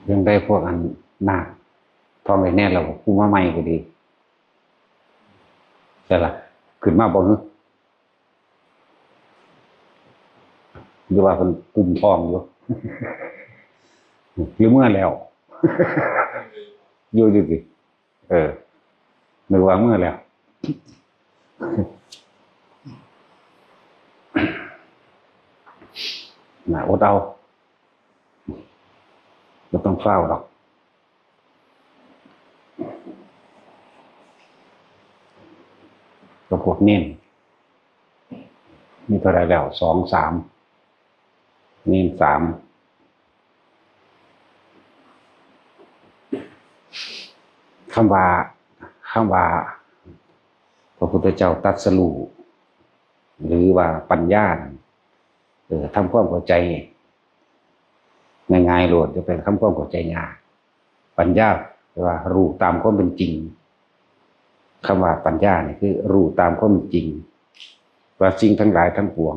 ยังได้พวกอันนาคทองได้แน่เราผู้มาใหม่ก็ดีใช่ละขึ้นมาบ่ฮึหรือว่าเป็นกลุ่มทองอยู่หรือเมื่อแล้วอยู่ดินึกว่าเมื่อแล้วน่ะอดเอาไม่ต้องเฝ้าหรอกก็พวกเน้นมีเท่าไรแล้ว2 3เน้น3คำว่าพระพุทธเจ้าตรัสรู้หรือว่าปัญญาทำความเข้าใจง่ายๆโหลดจะเป็นทำความเข้าใจยากปัญญาแปลว่ารู้ตามความเป็นจริงคำว่าปัญญาเนี่ยคือรู้ตามความเป็นจริงว่าสิ่งทั้งหลายทั้งปวง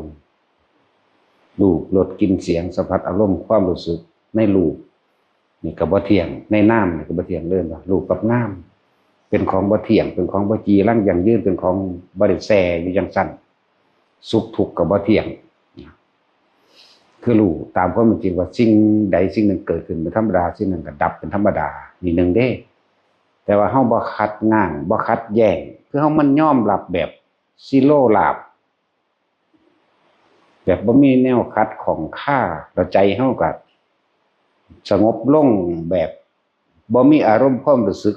รูปรสกลิ่นเสียงสัมผัสอารมณ์ความรู้สึกในรูปนี่ก็บ่เที่ยงในนามนี่ก็บ่เที่ยงเรื่องว่ารูปกับนามเป็นของบ่เที่ยงเป็นของบ่จีรังยั่งยืนเป็นของบ่ได้แซ่อยู่จังซั่นสุขทุกข์ก็บ่เที่ยงคือรู้ตามความเป็นจริงว่าสิ่งใดสิ่งหนึ่งเกิดขึ้นเป็นธรรมดาสิ่งหนึ่งก็ดับเป็นธรรมดานี่หนึ่งเด้แต่ว่าเฮาบ่ขัดง้างบ่ขัดแย้งคือเฮามันยอมรับแบบซีโร่ลาบแบบบ่มีแนวคัดของค่าแล้วใจเฮาก็สงบลงแบบบ่มีอารมณ์ความรู้สึก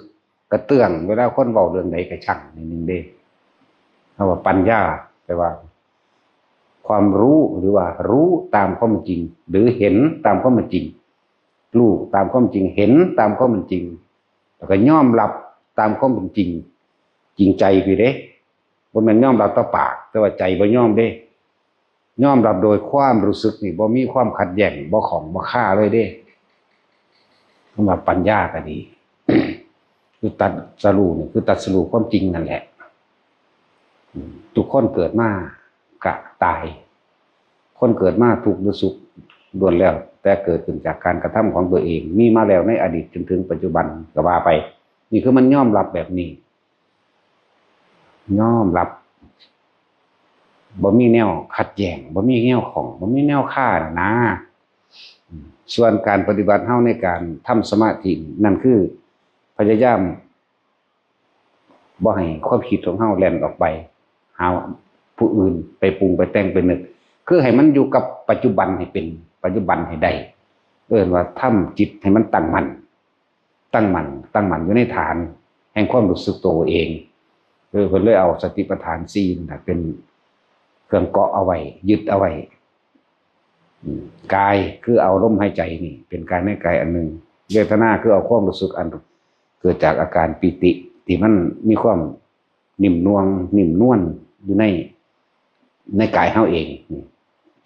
กระเตื้องเวลาคนเว้าเรื่องใดก็ช่างนี่นึงเด้เฮาว่าปัญญาแปลว่าความรู้หรือว่ารู้ตามความจริงหรือเห็นตามความจริงรู้ตามความจริงเห็นตามความจริงแล้วก็ยอมรับตามความจริงจริงใจพี่เด้บ่แม่นยอมรับต่อปากแต่ว่าใจบ่ยอมเด้ยอมรับโดยความรู้สึกนี่บ่มีความขัดแย้งบ่ของบ่ค่าเลยเด้คำว่าปัญญาก็ดี คือตัดสรู้นี่คือตัดสรู้ความจริงนั่นแหละทุกคนเกิดมากะตายคนเกิดมาทุกข์หรือสุขล้วนแล้วแต่เกิดขึ้นจากการกระทำของตัวเองมีมาแล้วในอดีตจนถึงปัจจุบันก็ว่าไปนี่คือมันยอมรับแบบนี้ยอมรับบ่มีแนวขัดแย้งบ่มีแนวของบ่มีแนวค่านะส่วนการปฏิบัติเฮาในการทำสมาธินั่นคือพยายามบ่ให้ความคิดของเฮาแล่นออกไปหาผู้อื่นไปปรุงไปแต่งไปนึกคือให้มันอยู่กับปัจจุบันให้เป็นปัจจุบันให้ได้ว่าทำจิตให้มันตั้งมั่นอยู่ในฐานแห่งความรู้สึกตัวเองเพิ่นเลยเอาสติปัฏฐาน4นั่นน่ะเป็นเครื่องเกาะเอาไว้ยึดเอาไว้กายคือเอาลมหายใจนี่เป็นกายในกายอันหนึ่งเวทนาคือเอาความรู้สึกอันเกิดจากอาการปิติที่มันมีความนิ่มนวลอยู่ในกายเฮาเอง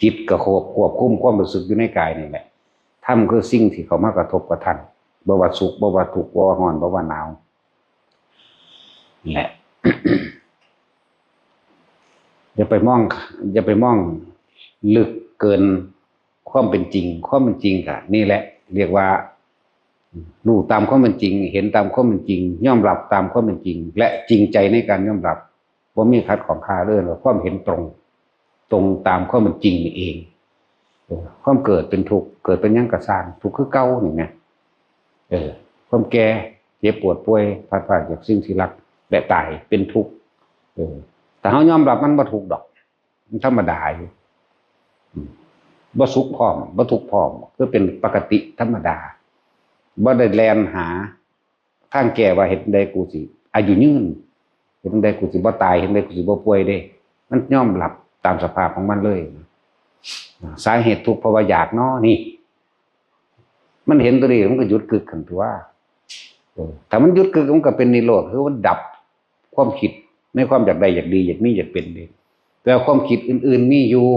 จิตก็ควบคุมความรู้สึกอยู่ในกายนี่แหละธรรมคือสิ่งที่เขามากระทบกระทั่งบ่ว่าสุขบ่ว่าทุกข์บ่ว่าร้อนบ่ว่าหนาวแหละ อย่าไปมองลึกเกินความเป็นจริงก็นี่แหละเรียกว่ารู้ตามความเป็นจริงเห็นตามความเป็นจริงยอมรับตามความเป็นจริงและจริงใจในการยอมรับบ่มีขัดของค่าเรื่องความเห็นตรงตามความเป็นจริงนี่เองความเกิดเป็นทุกข์เกิดเป็นหยังกระสร้างทุกข์คือเก่านี่ไงความแก่เจ็บปวดป่วยพลาดพลาดจากสิ่งที่รักและตายเป็นทุกข์แต่เฮายอมรับมันบ่ทุกข์ดอกมันธรรมดาอยู่บ่สุขพร้อมบ่ทุกข์พร้อมคือเป็นปกติธรรมดาบ่ได้แล่นหาทางแก้ว่าเฮ็ดได้กูสิอายุยืนเฮ็ดได้กูสิบ่ตายเฮ็ดได้กูสิบ่ป่วยเด้มันยอมรับตามสภาพของมันเลยสาเหตุทุกข์เพราะว่าอยากเนาะนี่มันเห็นตัวนี้มันก็หยุดกึกขึ้นตัวถ้ามันหยุดกึกมันก็เป็นนิโรธคือมันดับความคิดในความอยากได้อยากดีอยากมีอยากเป็นนี่แต่ความคิดอื่นๆมีอยู่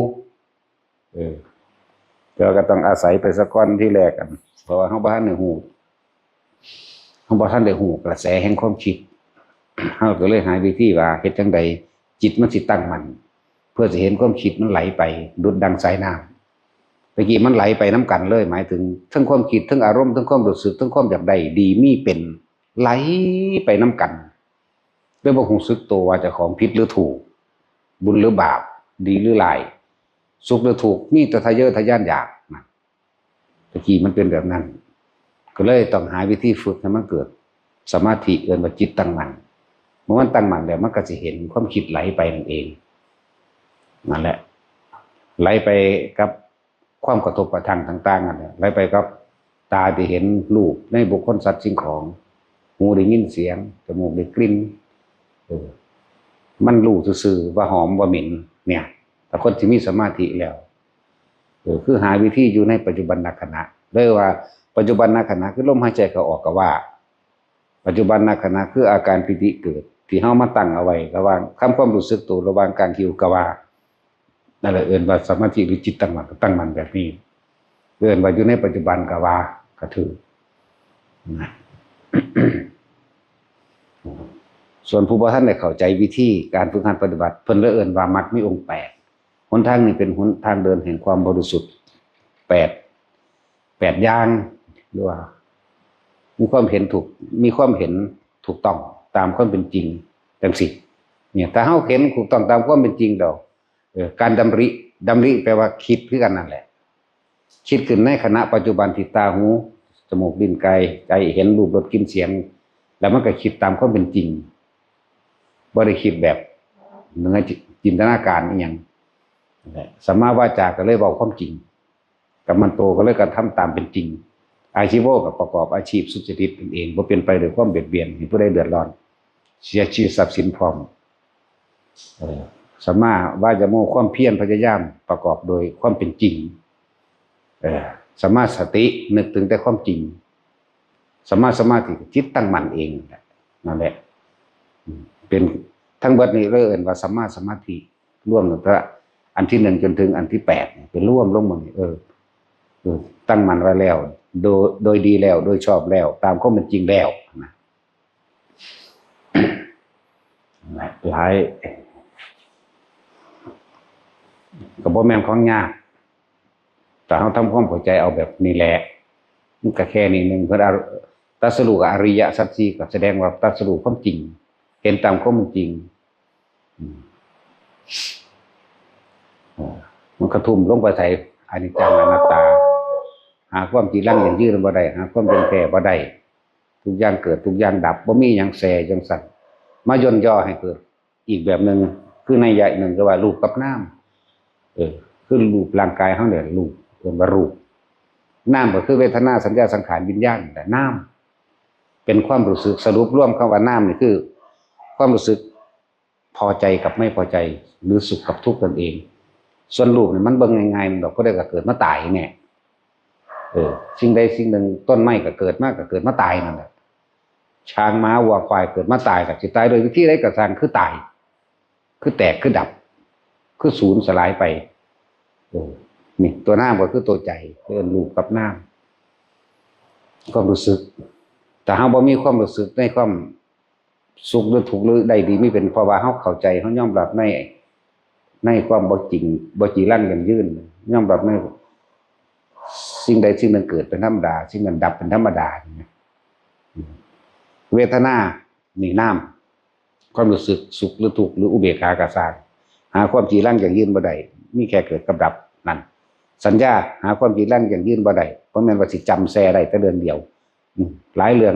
เราก็ต้องอาศัยไปสักก้อนที่แรกกันเพราะว่าเฮาบ่ทันได้ฮู้กระแสแห่งความคิดเฮาก็เลยหาวิธีว่าเฮ็ดจังไดจิตมันสิตั้งมั่นเพื่อจะเห็นความคิดมันไหลไปดุจดังสายน้ ตะกี้มันไหลไปน้ำกันเลยหมายถึงทั้งความคิดทั้งอารมณ์ทั้งความรู้สึกทั้งความอยากได้ดีมีเป็นไหลไปน้ำกันด้วยบ่รู้สึกตัวว่าเจ้าของผิดหรือถูกบุญหรือบาปดีหรือร้ายสุขหรือทุกข์มีแต่ทะเยอทะยานอยากนะตะกี้มันเป็นแบบนั้นก็เลยต้องหาวิธีฝึกให้มันเกิดสมาธิเอิ้นว่าจิตตั้งมั่นเมื่อมันตั้งมั่นแล้วมันก็สิเห็นความคิดไหลไปนั่นเองนั่นแหละไหลไปกับความกระทบกระทั่งต่างๆนั่นแหละไหลไปกับตาที่เห็นรูปในบุคคลสัตว์สิ่งของหูได้ยินเสียงจมูกได้กลิ่นมันรู้ซื่อๆว่าหอมว่าเหม็นเนี่ยแต่คนที่มีสมาธิแล้วคือหาวิธีอยู่ในปัจจุบันขณะเลยว่าปัจจุบันขณะคือลมหายใจเข้าออกก็ว่าปัจจุบันขณะคืออาการปิติเกิดที่เฮามาตั้งเอาไว้ระหว่างความรู้สึกตัวระหว่างกลางคิ้วก็ว่านั่นแหละเอิ้นว่าสมาธิหรือจิตตั้งมั่นแบบนี้เอิ้นว่าอยู่ในปัจจุบันก็ว่าก็ถือนะส่วนผู้บ่ทันได้เข้าใจวิธีการฝึกหัดปฏิบัติเพิ่นเลยเอิ้นว่ามรรคมีองค์8หนทางนี้เป็นหนทางเดินแห่งความบริสุทธิ์8อย่างหรือว่ามีความเห็นถูกต้องตามความเป็นจริงจังซี่เนี่ยถ้าเฮาเห็นถูกต้องตามความเป็นจริงดอกการดำริแปลว่าคิดคือกันนั่นแหละคิดขึ้นในขณะปัจจุบันที่ตาหูจมูกลิ้นกายใจเห็นรูปรสกลิ่นเสียงแล้วมันก็คิดตามความเป็นจริงบ่ได้คิดแบบเนื้อจินตนาการอีหยังสัมมาวาจาก็เลยเว้าความจริงกัมมันโตก็เลยกระทำตามเป็นจริงอาชีวะก็ประกอบอาชีพสุจริตเป็นเองบ่เป็นไปด้วยความเบียดเบียนให้ผู้ใดเดือดร้อนเสียชื่อทรัพย์สินพร้อมสัมมาวายโมความเพียรพยายามประกอบโดยความเป็นจริงสัมมาสตินึกถึงแต่ความจริงสัมมาสมาธิจิตตั้งมั่นเองนั่นแหละเป็นทั้งเบิดนี้เรียกว่าสัมมาสมาธิร่วมตั้งแต่อันที่1จนถึงอันที่8เป็นร่วมลงมาตั้งมั่นไว้แล้วโดยดีแล้วโดยชอบแล้วตามความเป็นจริงแล้วนะหลายก็บ่แม่นของยากแต่เฮาทำความเข้าใจเอาแบบนี้แหละมันก็แค่นี้นึงเพิ่นตรัสรู้อริยสัจ4ก็แสดงว่าตรัสรู้ความจริงเห็นตามความเป็นจริงมันกระทุ่มลงไปใส่อนิจจังอนัตตาหาความจีรังอย่างยืนบ่ได้หาความเป็นแท้บ่ได้ทุกอย่างเกิดทุกอย่างดับบ่มีหยังแสจังสั่นมาย่นย่อให้เกิดอีกแบบนึงคือในยะนึงก็ว่ารูปกับนามคือรูปร่างกายเฮาเนี่ยรูปเรียกว่ารูปนามก็คือเวทนาสัญญาสังขารวิญญาณแต่นามเป็นความรู้สึกสรุปรวมคำว่านามนี่คือความรู้สึกพอใจกับไม่พอใจหรือสุขกับทุกข์ตนเองส่วนรูปนี่มันเบิ่งง่ายๆมันดอกก็ได้ก็เกิดมาตายแน่สิ่งใดสิ่งหนึ่งต้นไม้ก็เกิดมาตายนั่นแหละช้างม้าวัวควายเกิดมาตายก็สิตายโดยวิธีใดก็ตามคือตายคือแตกคือดับคือสูญสลายไปนี่ตัวนามก็คือตัวใจเอิ้นรูปกับนามความรู้สึกแต่เฮาบ่มีความรู้สึกในความสุขหรือทุกข์หรือใดดีไม่เป็นเพราะว่าเฮาเข้าใจเฮายอมรับในความบ่จริงบ่จีรังยั่งยืนยอมรับในสิ่งใดสิ่งหนึ่งเกิดเป็นธรรมดาสิ่งนั้นดับเป็นธรรมดาเวทนานี่นามความรู้สึกสุขหรือทุกข์หรืออุเบกขาก็สร้างหาความจีรังยั่งยืนบ่ได้มีแค่เกิดกับดับนั่นสัญญาหาความจีรังยั่งยืนบ่ได้เพราะแม่นว่าสิจำแซ่ได้แต่เดือนเดียวหลายเรื่อง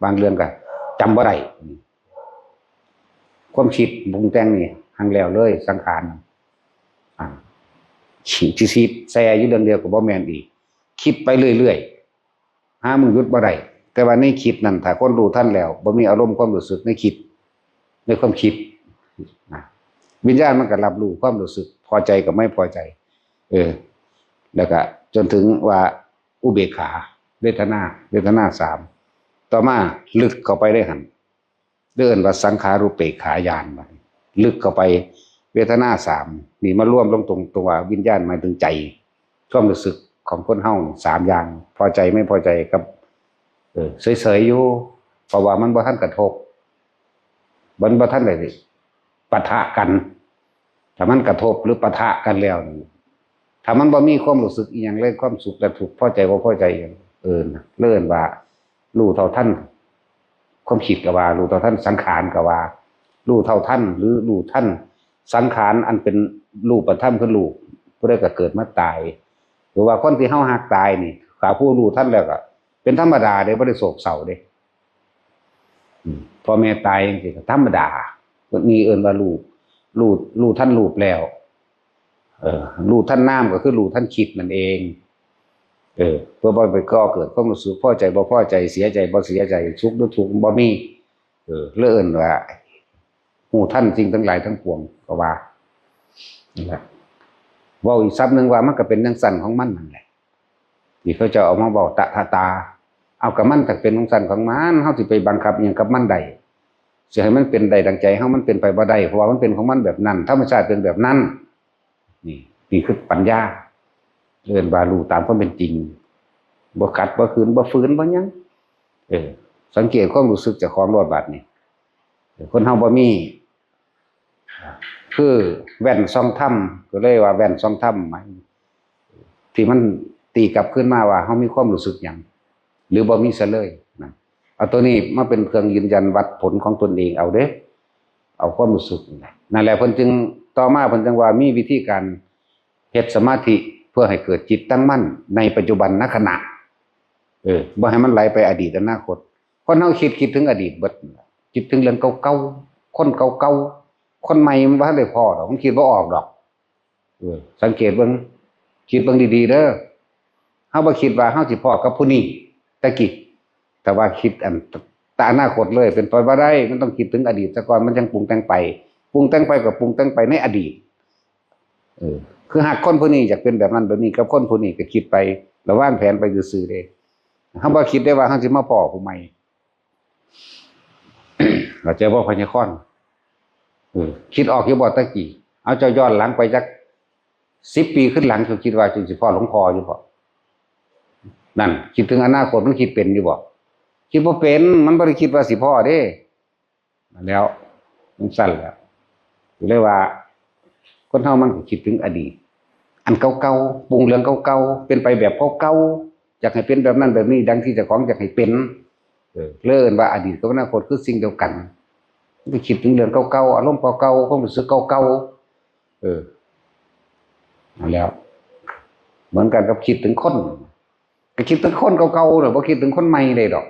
บางเรื่องก็จำบ่ได้ความคิดปรุงแต่งนี่หังแล้วเลยสังขารคิดแซ่อยู่เดือนเดียวก็บ่แม่นอีกคิดไปเรื่อยๆหามึงหยุดบ่ได้แต่ว่าในคิดนั่นถ้าคนรู้ทันแล้วบ่มีอารมณ์ความรู้สึกในคิดในความคิดวิญญาณมันก็รับรู้ความรู้สึกพอใจกับไม่พอใจแล้วก็จนถึงว่าอุเบกขาเวทนา3ต่อมาลึกเข้าไปได้หั่นเดินว่าสังขารุปเปกขาญาณลึกเข้าไปเวทนา3นี่มาร่วมลงตรงตัววิญญาณหมายถึงใจความรู้สึกของคนเฮา3อย่างพอใจไม่พอใจกับเฉยๆอยู่เพราะว่ามันบ่ทันกระทบมันบ่ทันได้ปะทะกันถ้ามันกระทบหรือปะทะกันแล้ว ถ้ามันบ่มีความรู้สึกอีหยังเลยความสุขและทุกข์พอใจบ่พอใจอย่างเลิ่นว่ารู้เท่าทันความคิดก็ว่ารู้เท่าทันสังขารก็ว่ารู้เท่าทันหรือรู้ทันสังขารอันเป็นรูปธรรมคือรูปผู้ใดก็เกิดมาตายหรือว่าคนที่เฮาฮักตายนี่ถ้าผู้รู้ทันแล้วก็เป็นธรรมดาเด้บ่ได้โศกเศร้าเด้พ่อแม่ตายจังซี่ก็ธรรมดานี่เอิ้นว่ารู้ทันรูปแล้วรู้ท่านน้ำก็คือรู้ท่านคิดนั่นเองเพื่อบ่ไปก่อเกิดความรู้สึกพอใจบ่พอใจเสียใจบ่เสียใจสุขหรือทุกข์บ่มีเลื่อนว่าหูท่านจริงทั้งหลายทั้งปวงก็ว่านี่แหละเว้าอีกซับนึงว่ามันก็เป็นจังซั่นของมันนั่นแหละที่เขาจะเอามาเว้าตาเอากับมันแต่เป็นจังซั่นของมันเฮาสิไปบังคับหยังกับมันได้สิให้มันเป็นได้ดังใจเฮามันเป็นไปบ่ได้เพราะว่ามันเป็นของมันแบบนั้นธรรมชาติเป็นแบบนั้นนี่คือปัญญาเรียนว่ารู้ตามความเป็นจริงบ่ขัดบ่ขืนบ่ฝืนบ่หยังสังเกตความรู้สึกเจ้าของรอดบาดนี่คนเฮาบ่มีคือแว่นส่องธรรมก็เลยว่าแว่นส่องธรรมหมายที่มันตีกลับขึ้นมาว่าเฮามีความรู้สึกหยังหรือบ่มีซะเลยนะเอาตัวนี้มาเป็นเครื่องยืนยันวัดผลของตนเองเอาเด้เอาความรู้สึกนั่นแหละเพิ่นจึงต่อมาเพิ่นจึงว่ามีวิธีการเฮ็ดสมาธิเพื่อให้เกิดจิตตั้งมั่นในปัจจุบันณขณะบ่ให้มันไหลไปอดีตอนาคตคนเฮาคิดถึงอดีตเบิดคิดถึงเรื่องเก่าๆคนเก่าๆคนใหม่มันบ่ทันได้พอดอกมันคิดบ่ออกดอกสังเกตเบิ่งคิดเบิ่งดีๆเด้อเฮาบ่คิดว่าเฮาสิพอกับผู้นี้ตะกี้แต่ว่าคิดอันแต่อนาคตเลยเป็นไปบ่ได้มันต้องคิดถึงอดีตซะก่อนมันจังปรุงแต่งไปปรุงแต่งไปก็ปรุงแต่งไปในอดีตคือหากคนผู้นี้อยากเป็นแบบนั้นแบบนี้กับคนผู้นี้ก็คิดไประวางแผนไปซื่อๆเด้เฮาบ่คิดได้ว่าเฮาสิมาพ้อผู้ใหม่เราเจอบ่พญาคอนคิดออกอยู่บ่ตะกี้เอาเจ้าย้อนหลังไปจัก10 ปีขึ้นหลังเจ้าคิดว่าจึงสิพ้อหลวงพ่ออยู่บ่นั่นคิดถึงอนาคตมันคิดเป็นอยู่บ่คิดบ่เป็นมันบ่ได้คิดว่าสิพ้อเด้แล้วมันสั่นแล้วก็เลยว่าคนเฮามันก็คิดถึงอดีตอันเก่าๆปรุงเรื่องเก่าๆเป็นไปแบบเก่าๆอยากให้เป็นแบบนั้นแบบนี้ดังที่เจ้าของอยากให้เป็นเลิ่นว่าอดีตกับอนาคตคือสิ่งเดียวกันไปคิดถึงเรื่องเก่าๆอารมณ์เก่าๆความรู้สึกเก่าๆนั่นแล้วเหมือนกันกับคิดถึงคนก็คิดถึงคนเก่าๆน่ะบ่คิดถึงคนใหม่ได้ดอก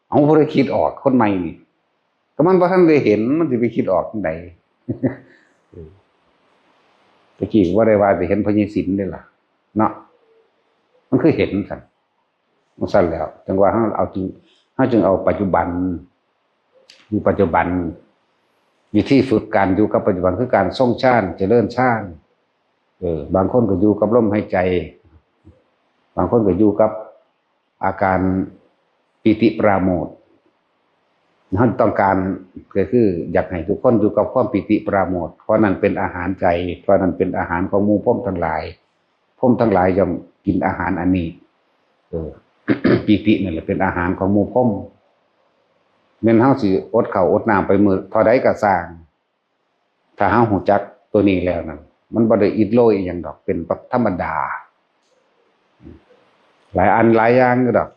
เอาบ่ได้คิดออกคนใหม่นี่ก็มันบ่ทันได้เห็นมันสิไปคิดออกจังได๋ตะกี้ว่าได้ว่าจะเห็นพญศิลป์ได้ล่ะเนาะมันคือเห็นสั่นมันสั่นแล้วจังว่าเฮาจึงเอาปัจจุบันอยู่ปัจจุบันวิธีฝึกการอยู่กับปัจจุบันคือการทรงฌานเจริญฌานบางคนก็อยู่กับลมหายใจบางคนก็อยู่กับอาการปิติปราโมทย์ท่านต้องการก็คืออยากให้ทุกคนอยู่กับความปิติปราโมทย์เพราะนั้นเป็นอาหารใจเพราะนั้นเป็นอาหารของหมู่พรหมทั้งหลายพรหมทั้งหลายย่อมกินอาหารอันนี้ปิตินี่แหละเป็นอาหารของหมู่พรหมแม่นเฮาสิอดข้าวอดน้ำไปมื้อเท่าใดก็สร้างถ้าเฮาฮู้จักตัวนี้แล้วนั่นมันบ่ได้อิดโรยอีหยังดอกเป็นธรรมดาหลายอันหลายอย่างดอก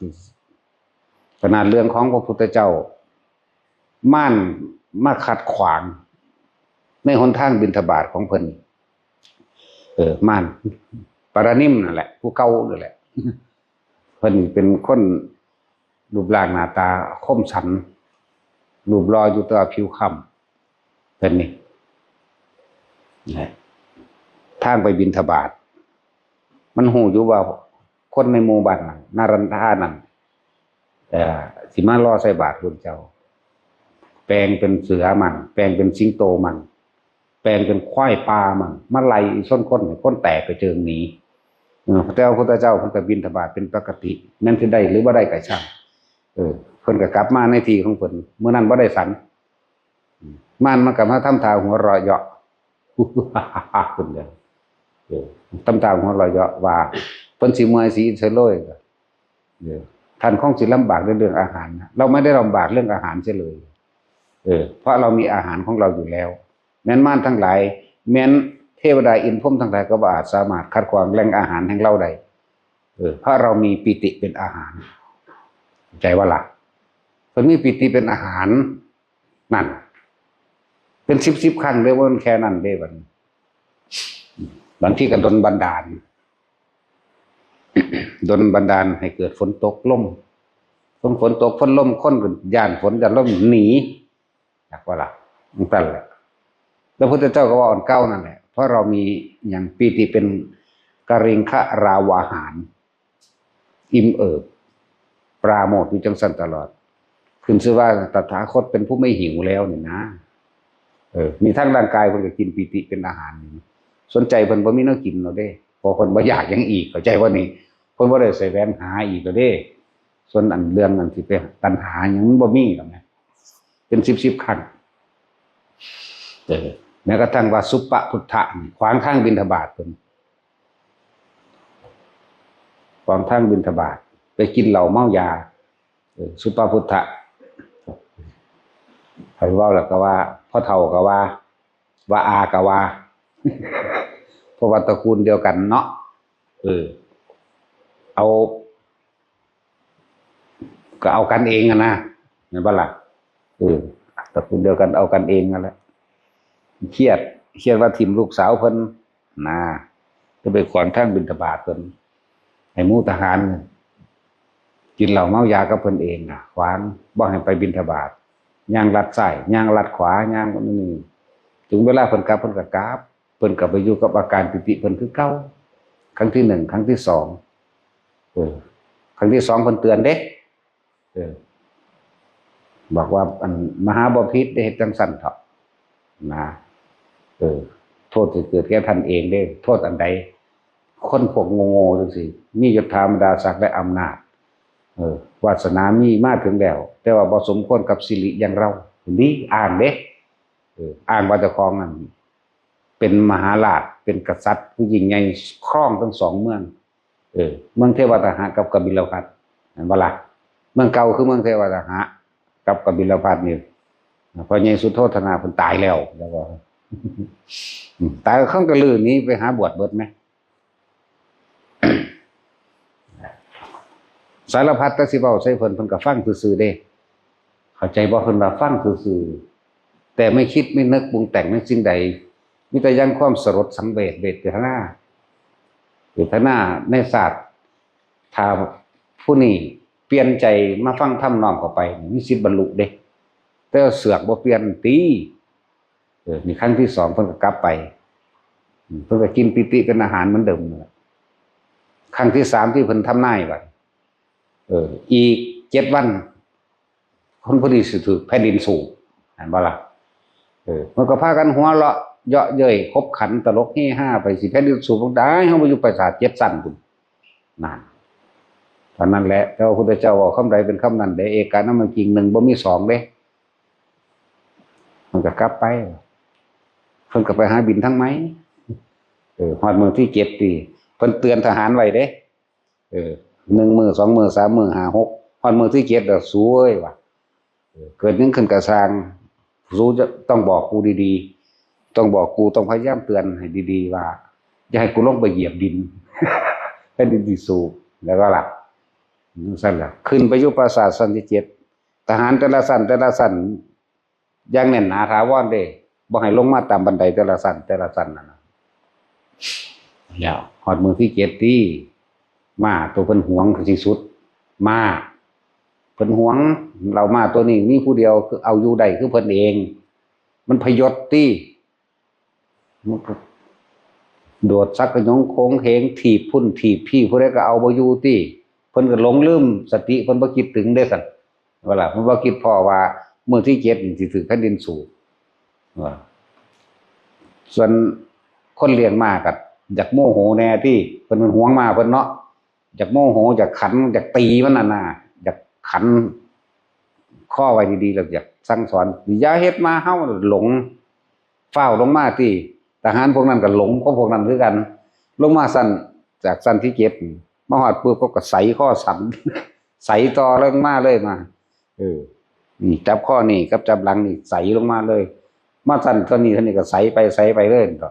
ขนาดเรื่องของพระพุทธเจ้าม่านมาขัดขวางในหนทางบิณฑบาตของเพิ่นม่านปารานิมนั่นแหละผู้เก่านั่นแหละเพิ่นเป็นคนรูปร่างหน้าตาคมสันรูปรออยู่ตัวผิวค้ำเพิ่นนี่ทางไปบิณฑบาตมันฮู้อยู่ว่าคนในหมู่บ้านนั้นนารันทานั่นสิมารอใส่บาตรพุทธเจ้าแปลงเป็นเสือมันแปลงเป็นสิงโตมันแปลงเป็นควายปลามันมาไล่ชนคนแตกไปเจิงหนีแต่พระพุทธเจ้าเพิ่นก็บิณฑบาตเป็นปกติแม้นสิได้หรือบ่ได้ก็ช่างเพิ่นก็กลับมาในที่ของเพิ่นเมื่อนั้นบ่ได้สันมันก็มาทำท่าหัวเราะเยาะขึ้นเด้อทำท่าหัวเราะเยาะว่าเพิ่นสิเมื่อยสิเฉลยท่านคงสิลำบากในเรื่องอาหารเราไม่ได้ลำบากเรื่องอาหารเสียเลยเพราะเรามีอาหารของเราอยู่แล้วแม้นม่านทั้งหลายแม้น เทวดาอินทร์พรหมทั้งหลายก็บ่อาจสามารถขัดขวางแหล่งอาหารแห่งเราได้เพราะเรามีปิติเป็นอาหารใจว่าล่ะเพิ่นมีปิติเป็นอาหารนั่นเป็น10ครั้งเลยว่ามันแค่นั้นเด้บางที่ก็ดลบันดาลดลบันดาลให้เกิดฝนตกลมฝนตกฝนลมคนก็ย่านฝนจะล่มหนีอยากว่าล่ะนั่นแหละแล้วพระพุทธเจ้าก็ว่าอ่อนเก้านั่นแหละเพราะเรามีอย่างปีติเป็นกริงคะราวาหารอิ่มเอิบปราโมทย์อยู่จังสันตลอดขึ้นชื่อว่าตถาคตเป็นผู้ไม่หิวแล้วเนี่ยนะมีทั้งร่างกายเพิ่นก็กินปีติเป็นอาหารสนใจเพิ่นบ่มีแนวกินเนาะเด้พอเพิ่นบ่อยากหยังอีกเข้าใจว่านี่เพิ่นบ่ได้ใส่แหวนหาอีกเนาะเด้ส่วนอันเรื่องนั้นสิไปตัณหาหยังบ่มีหรอกนะเป็น10ครั้งแม้กระทั่งว่าสุปปพุทธะขวางทางบิณฑบาตเพิ่นขวางทางบิณฑบาตไปกินเหล้าเมายาสุปปพุทธะใครว่าแล้วก็ว่าพ่อเฒ่าก็ว่าอาก็ว่าเพราะว่าตระกูลเดียวกันเนาะก็เอากันเองนะเห็นปะล่ะตระกูลเดียวกันเอากันเองนั่นแหละเครียดว่าทิมลูกสาวเพิ่นนะก็ไปขวางทางบิณฑบาตเพิ่นให้หมู่ทหารกินเหล้าเมายากับเพิ่นเองขวางบ่ให้ไปบิณฑบาตย่างลัดซ้ายย่างลัดขวาย่างนี่ถึงเวลาเพิ่นกลับเพิ่นก็กราบเพิ่นก็ไปอยู่กับอาการปิติเพิ่นคือเก่าครั้งที่1ครั้งที่2ครั้งที่2เพิ่นเตือนเด้บอกว่าอันมหาบพิตรได้เฮ็ดจังซั่นเถาะนะโทษที่เกิดแก่ท่านเองเด้โทษอันใดคนพวกโง่ๆจังซี่มียศถาบรรดาศักดิ์และอำนาจวาสนามีมาถึงแล้วแต่ว่าบ่สมควรกับสิริอย่างเรานี่อ้างเด้อ้างว่าเจ้าของนั่นเป็นมหาราชเป็นกษัตริย์ผู้ยิ่งใหญ่ครองทั้ง2เมืองเมืองเทวทหะกับกบิลพัสนั่นบ่ล่ะเมืองเก่าคือเมืองเทวทหะกับกบิลพัสนี่พอใหญ่สุโธธนาเพิ่นตายแล้วก็ตายข้างกระลือนี้ไปหาบวชเบิดมั้ยสารพัดแต่สิเว้าใส่เพิ่นก็ฟังซื่อๆเด้เข้าใจบ่เพิ่นว่าฟังซื่อๆแต่ไม่คิดไม่นึกปรุงแต่งในสิ่งใดมีแต่ยังความสลดสังเวชเวทนาในศาสตร์ถ้าผู้นี้เปลี่ยนใจมาฟังธรรมน้อมเข้าไปมีสิทธิ์บรรลุเด้แต่เสือกบ่เปลี่ยนตีนี่ครั้งที่2เพิ่นก็กลับไปเพิ่นก็กินปิติเป็นอาหารเหมือนเดิมครั้งที่3ที่เพิ่นทำนายว่าอีก7วันคนผู้นี้สิถูกแผ่นดินสูบเห็นบ่ล่ะมันก็พากันหัวเราะเยาะเย้ยคบขันตลกเฮฮาไปสิแผ่นดินสูบบ่ได้เฮาบ่อยู่ปราสาท7ชั้นพุ่นนั่นเท่านั้นแหละแต่ว่าพระพุทธเจ้าเว้าคำใดเป็นคำนั้นเด้เอกานะมันจริง1บ่มี2เด้มันก็กลับไปเพิ่นก็ไปหาบินทั้งไหมฮอดมื้อที่7ปีเพิ่นเตือนทหารไว้เด้1มื้อ2มื้อ3มื้อ5 6ฮอดมื้อที่7แล้วสู้เอ้ยว่าเกิดหยังขึ้นก็สร้างสู้จะต้องบอกกูดีๆต้องบอกกูต้องพยายามเตือนให้ดีๆว่าอย่าให้กูลงไปเหยียบดินให้ดินสิสูบแล้วก็หลับซั่นล่ะขึ้นไปอยู่ปราสาทชั้นที่7ทหารแต่ละชั้นอย่างแน่นหนาถาวรเด้บ่ให้ลงมาตามบันไดแต่ละชั้นนั่นน่ะแล้วฮอดมื้อที่7ที่มาตัวเพิ่นหวงที่สุดมาเพิ่นหวงเรามาตัวนี้มีผู้เดียวคือเอาอยู่ได้คือเพิ่นเองมันพยศติมันโดดซักกระยงโค้งเหงถีบพุ่นถีบพี่ผู้ใดก็เอาบ่อยู่ติเพิ่นก็หลงลืมสติเพิ่นบ่คิดถึงเด้อซั่นว่าล่ะเพิ่นบ่คิดพอว่ามื้อที่7นี่สิถึงแผ่นดินสูบว่าส่วนคนเลี้ยงม้าก็อยากโมโหแน่ที่เพิ่นหวงม้าเพิ่นเนาะอยากโมโหอยากขันอยากตีมันน่ะอยากขันข้อไว้ดีๆแล้วอยากสั่งสอนอย่าเฮ็ดมาเฮาหลงฟ้าวลงมาที่ทหารพวกนั้นก็หลงพวกนั้นคือกันลงมาสั่นจากสั่นที่7มาฮอดปุ๊บก็ใส่ข้อสั่นใส่ต่อลงมาเลยมานี่จับข้อนี่กับจับหลังนี่ใส่ลงมาเลยมาสั่นตัวนี้ก็ใส่ไปเลยก็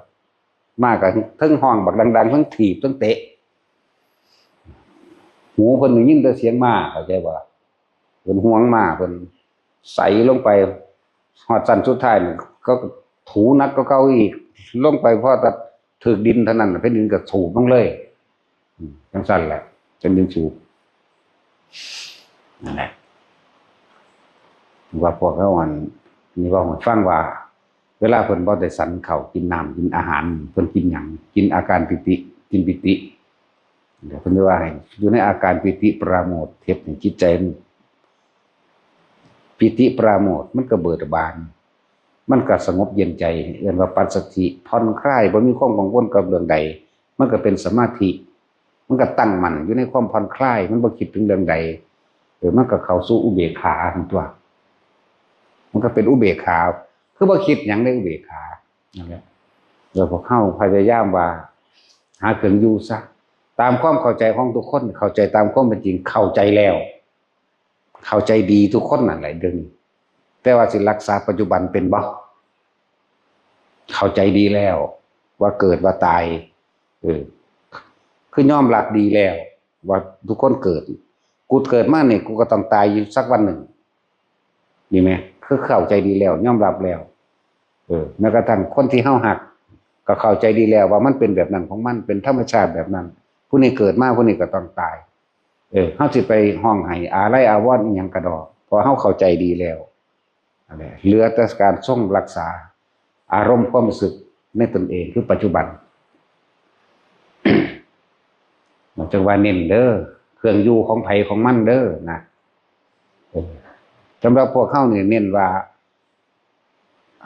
มากกับทั้งห้องบักดังๆทั้งถีบทั้งเตะหูเพิ่นยินแต่เสียงมาเข้าใจบ่เพิ่นห่วงมาเพิ่นใส่ลงไปฮอดสั้นสุดท้ายนี่ก็ถูนักก็เก่าอีกลงไปพอแต่ถึกดินเท่านั้นแผ่นดินก็สูบลงเลยจังซั่นแหละจนดินสูบนั่นแหละว่าพวกเขานี่ว่าฟังว่าเวลาเพิ่นบ่ได้สันข้าวกินน้ำกินอาหารเพิ่นกินหยังกินอาการปิติกินปิติเดี๋ยวเพิ่นว่าให้อยู่ในอาการปิติปราโมทย์เฮ็ดให้จิตใจปิติปราโมทย์มันก็เบิกบานมันก็สงบเย็นใจเรียกว่าปัสสัทธิผ่อนคลายบ่มีความกังวลกับเรื่องใดมันก็เป็นสมาธิมันก็ตั้งมั่นอยู่ในความผ่อนคลายมันบ่คิดถึงเรื่องใดมันก็เข้าสู่อุเบกขาตัวมันก็เป็นอุเบกขาคือบ่คิดหยังในอุเบกขานั่นแหละแล้วพวกเฮาพยายามว่าหาเครื่องอยู่ซะตามความเข้าใจของทุกคนเข้าใจตามความเป็นจริงเข้าใจแล้วเข้าใจดีทุกคนนั่นแหละดึงแต่ว่าสิรักษาปัจจุบันเป็นบ่เข้าใจดีแล้วว่าเกิดว่าตายคือยอมรับดีแล้วว่าทุกคนเกิดกูเกิดมาเนี่ยกูก็ต้องตายอยู่สักวันหนึ่งดีไหมคือเข้าใจดีแล้วยอมรับแล้วแม้กระทั่งคนที่เฮาหักก็เข้าใจดีแล้วว่ามันเป็นแบบนั้นของมันเป็นธรรมชาติแบบนั้นผู้นี้เกิดมาผู้นี้ก็ต้องตายเฮาสิไปห้องไห้อาลัยอาวรณ์อีหยังกระดอกพอเฮาเข้าใจดีแล้วอะไรเหลือแต่การทรงรักษาอารมณ์ความรู้สึกในตนเองคือปัจจุบัน มันจังว่าเน้นเด้อเครื่องอยู่ของไผของมันเด้อนะสำหรับพวกเข้าเนี่ยเน้นว่า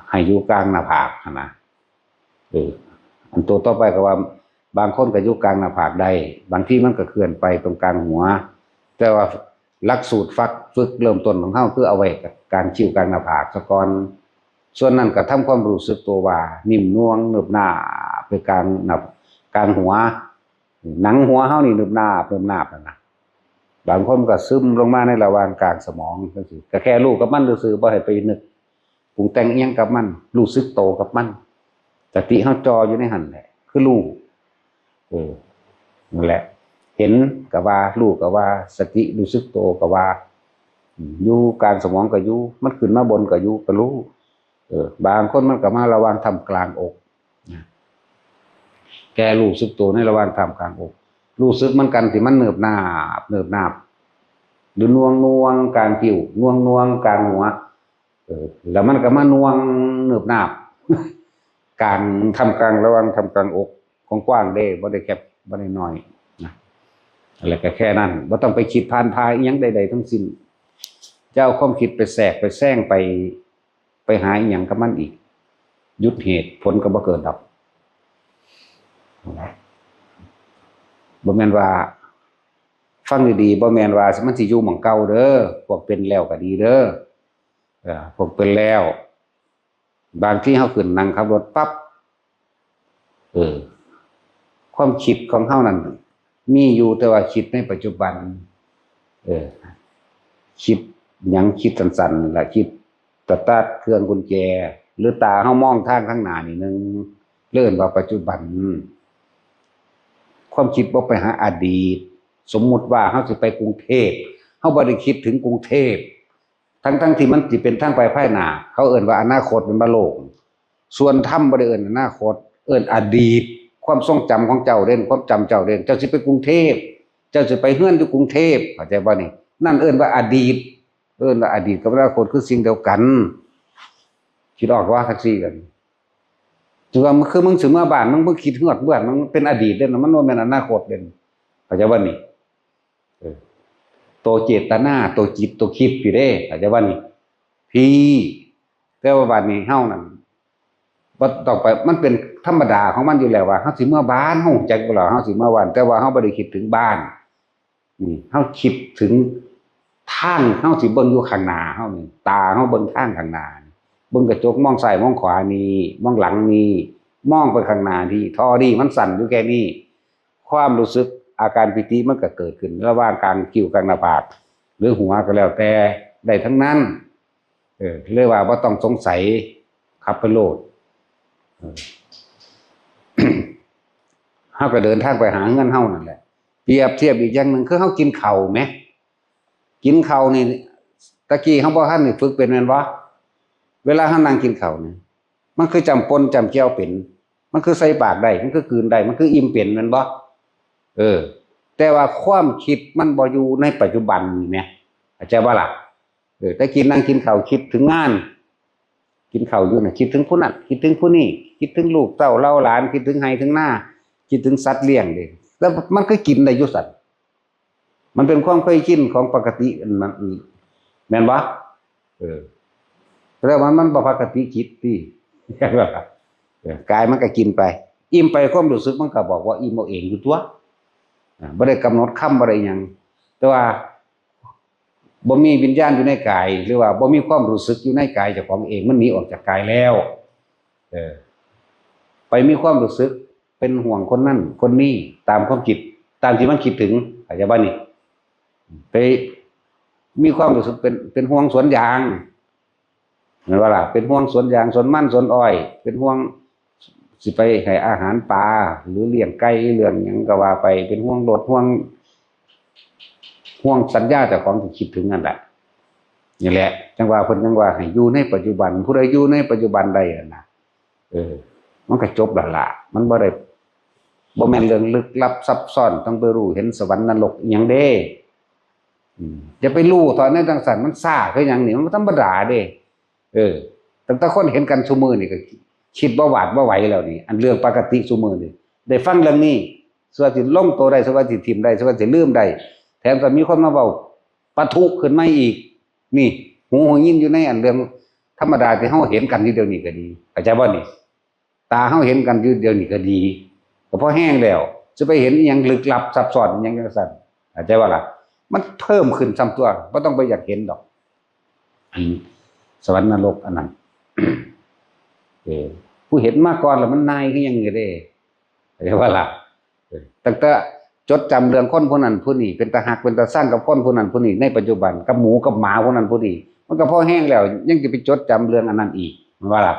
ให้อยู่กลางหน้าผากนะอันตัวต่อไปก็ว่าบางคนก็อยู่กลางหน้าผากได้บางที่มันก็เคลื่อนไปตรงกลางหัวแต่ว่าหลักสูตรฝึกเริ่มต้นของเข้าคือเอาไว้กับการคิ้วกลางหน้าผากซะก่อนส่วนนั้นก็ทำความรู้สึกตัวว่านิ่มน่วงเนิบหน้าไปกลางหัวหนังหัวเข้านี่เนิบหน้านะบางคนก็ซึมลงมาในระหว่างกลางสมองก็แค่รู้กับมันซื่อๆบ่ให้ไปนึกปรุงแต่งเอียงกับมันรู้สึกโตกับมันสติเฮาจออยู่ในหั่นแหละคือรู้นั่นแหละเห็นก็ว่ารู้ก็ว่าสติรู้สึกโตก็ว่าอยู่กลางสมองก็อยู่มันขึ้นมาบนก็อยู่ก็รู้บางคนมันก็มาระหว่างทำกลางอกแกรู้สึกโตในระหว่างทำกลางอกรู้สึกมันกันที่มันเนิบหนาบหรือน่วงกลางผิวน่วงกลางหัวแล้วมันก็มาน่วงเนิบหนาบการทำกลางระหว่างทำกลางอกของกว้างได้บ่ได้แคบบ่ได้น้อยนะอะไรก็แค่นั้นบ่ต้องไปคิดผ่านพายอิหยังใดๆทั้งสิ้นเจ้าความคิดไปแทรกไปแซงไปหาอิหยังกับมันอีกยุดเหตุผลก็บ่เกิดดอกบ่แม่นว่าฟังดีๆบ่แม่นว่ามันสิอยู่หม้องเก่าเด้อพวกเป็นแล้วก็ดีเด้อพวกเป็นแล้วบางที่เฮาขึ้นนั่งขับรถปั๊บความคิดของเฮานั้นมีอยู่แต่ว่าคิดในปัจจุบันคิดหยังคิดสั้นๆล่ะคิดสตาร์ทเครื่องกุญแจหรือตาเฮามองทางข้างหน้านี่นึงเลื่อนว่าปัจจุบันความคิดบ่ไปหาอดีตสมมุติว่าเฮาสิไปกรุงเทพเฮาบ่ได้คิดถึงกรุงเทพทั้งที่มันสิเป็นทางไปภายหน้าเขาเอิ้นว่าอนาคตเป็นบ่โลกส่วนธรรมบ่ได้เอิ้นอนาคตเอิ้นอดีตความทรงจำของเจ้าเด่นความจำเจ้าเด่นเจ้าสิไปกรุงเทพเจ้าสิไปเฮือนอยู่กรุงเทพเข้าใจบ่นี่นั่นเอิ้นว่าอดีตเอิ้นว่าอดีตกับอนาคตคือสิ่งเดียวกันคิดออกว่าทักซี่กันถือว่าคือมึงสิมาบ้านมึงคิดฮอดบ้านมึงเป็นอดีตเด่นมันบ่แม่นอนาคตเด่นเข้าใจบ่นี่ตัวเจตนาตัวจิตตัวคิดพี่เด้เข้าใจบ่นี่พี่แต่ว่าบัดนี้เฮานั่นบ่ต้องไปมันเป็นธรรมดาของมันอยู่แล้วว่าเฮาสิเมื่อบ้านเฮาจักบ่ล่ะเฮาสิเมื่อบ้านแต่ว่าเฮาบ่ได้คิดถึงบ้านนี่เฮาคิดถึงทางเฮาสิเบิ่งอยู่ข้างหน้าเฮานี่ตาเฮาเบิ่งทางข้างหน้าเบิ่งกระจกมองซ้ายมองขวานี่มองหลังนี่มองไปข้างหน้าที่ท่อนี่มันสั่นอยู่แค่นี้ความรู้สึกอาการปิติมันก็เกิดขึ้นระหว่างกลางคิ้วกลางหน้าผากหรือหัวก็แล้วแต่ได้ทั้งนั้นเรียกว่าบ่ต้องสงสัยขับไปโลด าก็เดินทางไปหาเงินเฮานั่นแหละเปรียบเทียบอีกอย่างหนึ่งคือเฮากินข้าวไหมกินข้าวนี่ตะกี้เฮาบ่ทันนี่ฝึกเป็นแม่นบ่เวลาเฮานั่งกินข้าวนี่มันคือจำปนจำแก้วเป็นมันคือใส่ปากได้มันคือกลืนได้มันคืออิ่มเป็นแม่นบ่แต่ว่าความคิดมันบ่อยู่ในปัจจุบันนี่แหมเข้าใจบ่ล่ะแต่กินนั่งกินข้าวคิดถึงงานกินข้าวอยู่น่ะคิดถึงผู้นั้นคิดถึงผู้นี้คิดถึงลูกเต้าเล่าหลานคิดถึงไห้ถึงหน้าคิดถึงสัตว์เลี้ยงดิแล้วมันก็กินได้อยู่สัตว์มันเป็นความเคยชินของปกติมันแม่นบ่แล้วมันบ่ปกติจิตติกายมันก็กินไปอิ่มไปความรู้สึกมันก็บอกว่าอิ่มเอาเองอยู่ตัวบ่ได้กำหนดคำบ่ได้หยังแต่ว่าบ่มีวิญญาณอยู่ในกายหรือว่าบ่มีความรู้สึกอยู่ในกายเจ้าของเองมันหนีออกจากกายแล้วไปมีความรู้สึกเป็นห่วงคนนั้นคนนี้ตามความคิดตามที่มันคิดถึงอาจจะว่านี่ไปมีความรู้สึกเป็นห่วงสวนยางเหมือนว่าล่ะเป็นห่วงสวนยางสวนมันสวนอ้อยเป็นห่วงสิไปให้อาหารปลาหรือเลี้ยงไก่เลี้ยงหยังก็ว่าไปเป็นห่วงรถห่วงสัญญาเจ้าของที่คิดถึงนั่นแหละนี่แหละจังว่าเพิ่นจังว่าให้อยู่ในปัจจุบันผู้ใดอยู่ในปัจจุบันใดนะมันก็จบแล้วล่ะมันบ่ได้บ่แม่นเรื่องลึกลับซับซ้อนต้องไปรู้เห็นสวรรค์นรกอิหยังเด้จะไปรู้ตอนนั้นจังซั่นมันซ่าคือหยังนี่มันธรรมดาเด้ตั้งแต่คนเห็นกันซุมื้อนี่ก็คิดบ่หวาดบ่ไหวแล้วนี่อันเรื่องปกติซุมื้อนี่ได้ฟังเรื่องนี้สว่าสิลงตัวได้สว่าสิทิ่มได้สว่าสิลืมได้แถมก็มีคนมาเว้าปะทุขึ้นมาอีกนี่หูยินอยู่ในอันเรื่องธรรมดาที่เฮาเห็นกันอยู่เดี๋ยวนี้ก็ดีเข้าใจบ่นี่ตาเฮาเห็นกันอยู่เดี๋ยวนี้ก็ดีก็พอแห้งแล้วจะไปเห็นอีหยังลึกลับซับซ้อนอีหยังจังซั่นเข้าใจบ่ล่ะมันเพิ่มขึ้นซ้ำตัวบ่ต้องไปอยากเห็นดอกสวรรค์นรกอันนั้น ผู้เห็นมาก่อนแล้วมันนายคือหยังไงเด้เข้าใจบ่ล่ะตั้งแต่จดจำเรื่องคนผู้นั้นผู้นี้เป็นตาหักเป็นตาสร้างกับคนผู้นั้นผู้นี้ในปัจจุบันกับหมูกับหมาผู้นั้นผู้นี้มันก็พอแห้งแล้วยังจะไปจดจำเรื่องอันนั้นอีกมันว่าล่ะ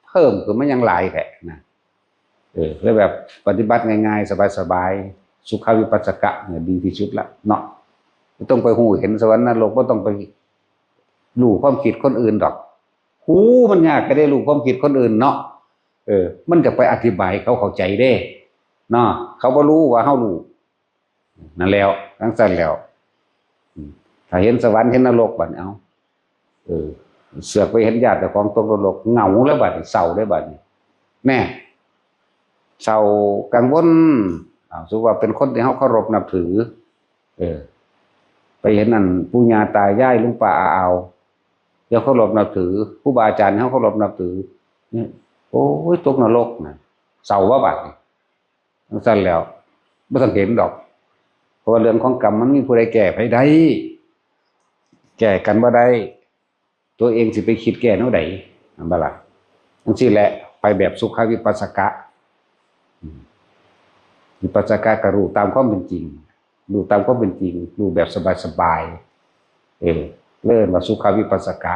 เพิ่มคือมันยังหลายแท้นะแล้วแบบปฏิบัติง่ายๆสบายๆสุขวิปัสสกะเนี่ยดีที่สุดละเนาะไม่ต้องไปหูเห็นสวรรค์นรกบ่ต้องไปรู้ความคิดคนอื่นดอกหูมันยากก็ได้รู้ความคิดคนอื่นเนาะมันจะไปอธิบายเขาเข้าใจได้เนาะเขาบ่รู้ว่าเฮารู้นั่นแล้วทั้งสั้นแล้วถ้าเห็นสวรรค์เห็นนรกบัดเอาเสือกไปเห็นญาติเจ้าของตกนรกเหงาแล้วบัดเศร้าได้บัดแน่เศร้ากังวลสุว่าเป็นคนที่เฮาเคารพนับถือไปเห็นนั่นปู่ย่าตายายลุงป้าอาอาวเดี๋ยวเคารพนับถือครูบาอาจารย์เฮาเคารพนับถือนี่โอ้ยตกนรกน่ะเศร้าว่าบัดทั้งสั้นแล้วบ่ต้องเห็นดอกเพราะว่าเรื่องของกรรมมันมีผู้ใดแก้ไผได้แก้กันบ่ได้ตัวเองสิไปคิดแก้แนวใดนั่นบ่ล่ะจังซี่แหละไปแบบสุขวิปัสสกะวิปัสสกะก็รู้ตามความเป็นจริงรู้ตามความเป็นจริงรู้แบบสบายๆเริ่มว่าสุขวิปัสสกะ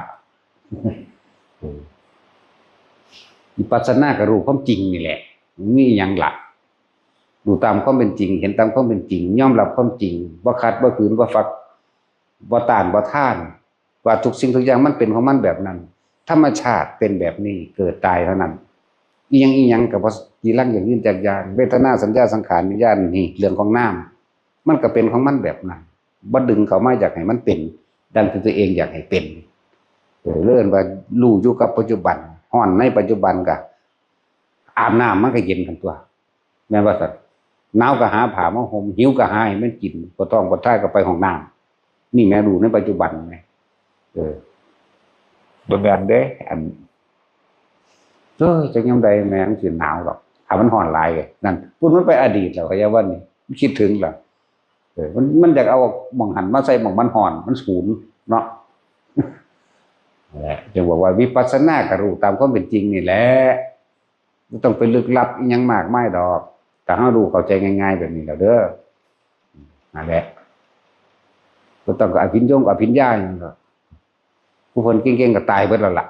วิปัสสนาก็รู้ความจริงนี่แหละมีหยังล่ะดูตามความเป็นจริงเห็นตามความเป็นจริงยอมรับความจริงบ่ขัดบ่ขืนบ่ฟักบ่ต้านบ่ท่านว่าทุกสิ่งทุกอย่างมันเป็นของมันแบบนั้นธรรมชาติเป็นแบบนี้เกิดตายเท่านั้นอีหยังก็บ่กี่ลักอย่างอื่นจากอย่างเวทนาสัญญาสังขารวิญญาณนี่เรื่องของนามมันก็เป็นของมันแบบนั้นบ่ดึงเข้ามาอยากให้มันเป็นดังที่ตัวเองอยากให้เป็นเรื่องว่ารู้อยู่กับปัจจุบันฮ้อนในปัจจุบันก็อาบน้ำมันก็เย็นทั้งตัวแม่นว่าซั่นหนาวก็หาผ้ามาห่มหิวก็หาให้มันกินบ่ต้องบ่ท้ายก็ไปห้องน้ำนี่แม่รู้ในปัจจุบันไงบ่แม่นเด้อันจักยามใดแม่มันสิหนาวดอกถ้ามันร้อนหลายนั่นพุ่นมันไปอดีตแล้วก็อย่าว่านี่คิดถึงล่ะมันอยากเอาหม่องหันมาใส่หม่องมันร้อนมันสูญเนาะนั่นแหละจึงบอกว่าวิปัสสนาก็รู้ตามความเป็นจริงนี่แหละบ่ต้องไปลึกลับอีหยังมากมายดอกแต่เฮารู้เข้าใจง่ายๆแบบนี้แล้วเด้อนั่นแหละบ่ต้องก็อภิญญาหยังดอกผู้คนเก่งๆก็ตายเบิดแล้วล่ะ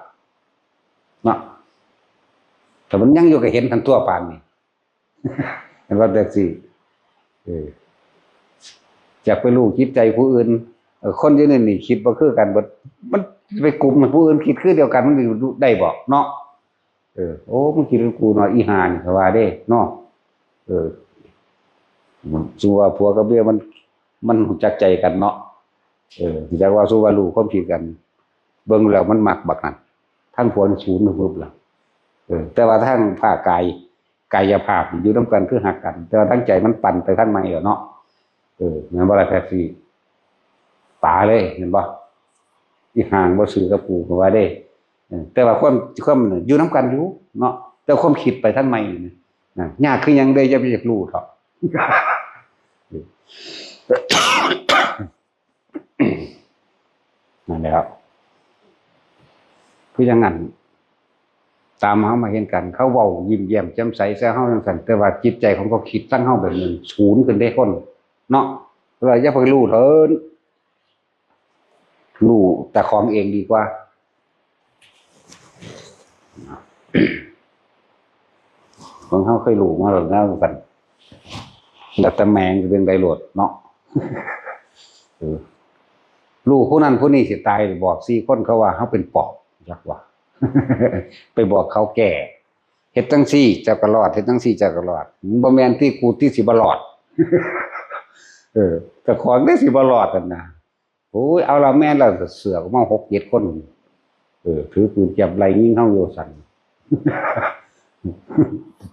เนาะแต่มันยังอยู่ก็เห็นทันทั่วปานนี้ เห็นว่าแต่สิเอออยากไปรู้คิดใจผู้อื่นคนอยู่ในนี่คิดบ่คือกันบ่มันไปกลุ่มผู้อื่นคิดคือเดียวกันมันได้บ่เนาะโอ้มันคิดกับกูเนาะอีห่านี่เขาว่าเด้เนาะมันสู้ว่าผัวกับเมียมันรู้จักใจกันเนาะรู้จักว่าสู้ว่ารู้ความคิดกันเบิ่งแล้วมันมักบักนั่นทั้งผัวศูนย์ปึ๊บล่ะแต่ว่าทั้งภาคกายภาพอยู่นำกันคือหักกันแต่ว่าทั้งใจมันปั่นไปทางในเนาะแม่นบ่ล่ะแท็กซี่ป๋าเลยเห็นบ่อีห่างบ่ซื้อกับกูก็ว่าเด้แต่ว่าความอยู่นำกันอยู่เนาะแต่ความคิดไปทางในนี่นะยากคือหยังได้จะไปอยากรู้เถาะนั่นแหละครับคืออย่างนั้นตามเฮามาเห็นกันเขาเว้ายิ้มแย้มแจ่มใสแซ่เฮาจังซั่นแต่ว่าจิตใจของเขาคิดตั้งเฮาแบบนึงศูนย์ขึ้นได้คนเนาะว่าอย่าไปรู้เถิดรู้แต่ของเองดีกว่าของเฮาเคยรู้มาแล้วนะกันแล้วแต่แมงจะเป็นไดโหลดเนาะรู้ผู้นั้นผู้นี้สิตายบอก4คนเขาว่าเฮาเป็นปอบจักว่าไปบอกเขาแก่เฮ็ดจังซี่เจ้าก็รอดเฮ็ดจังซี่เจ้าก็รอดบ่แม่นที่กูที่สิบ่รอดแต่ของได้สิบ่รอดกันนะโอ้ยเอาละแม่นแล้วเสือกมา6 7คนถือปืนจับไหล่ยิงเฮาอยู่สั่น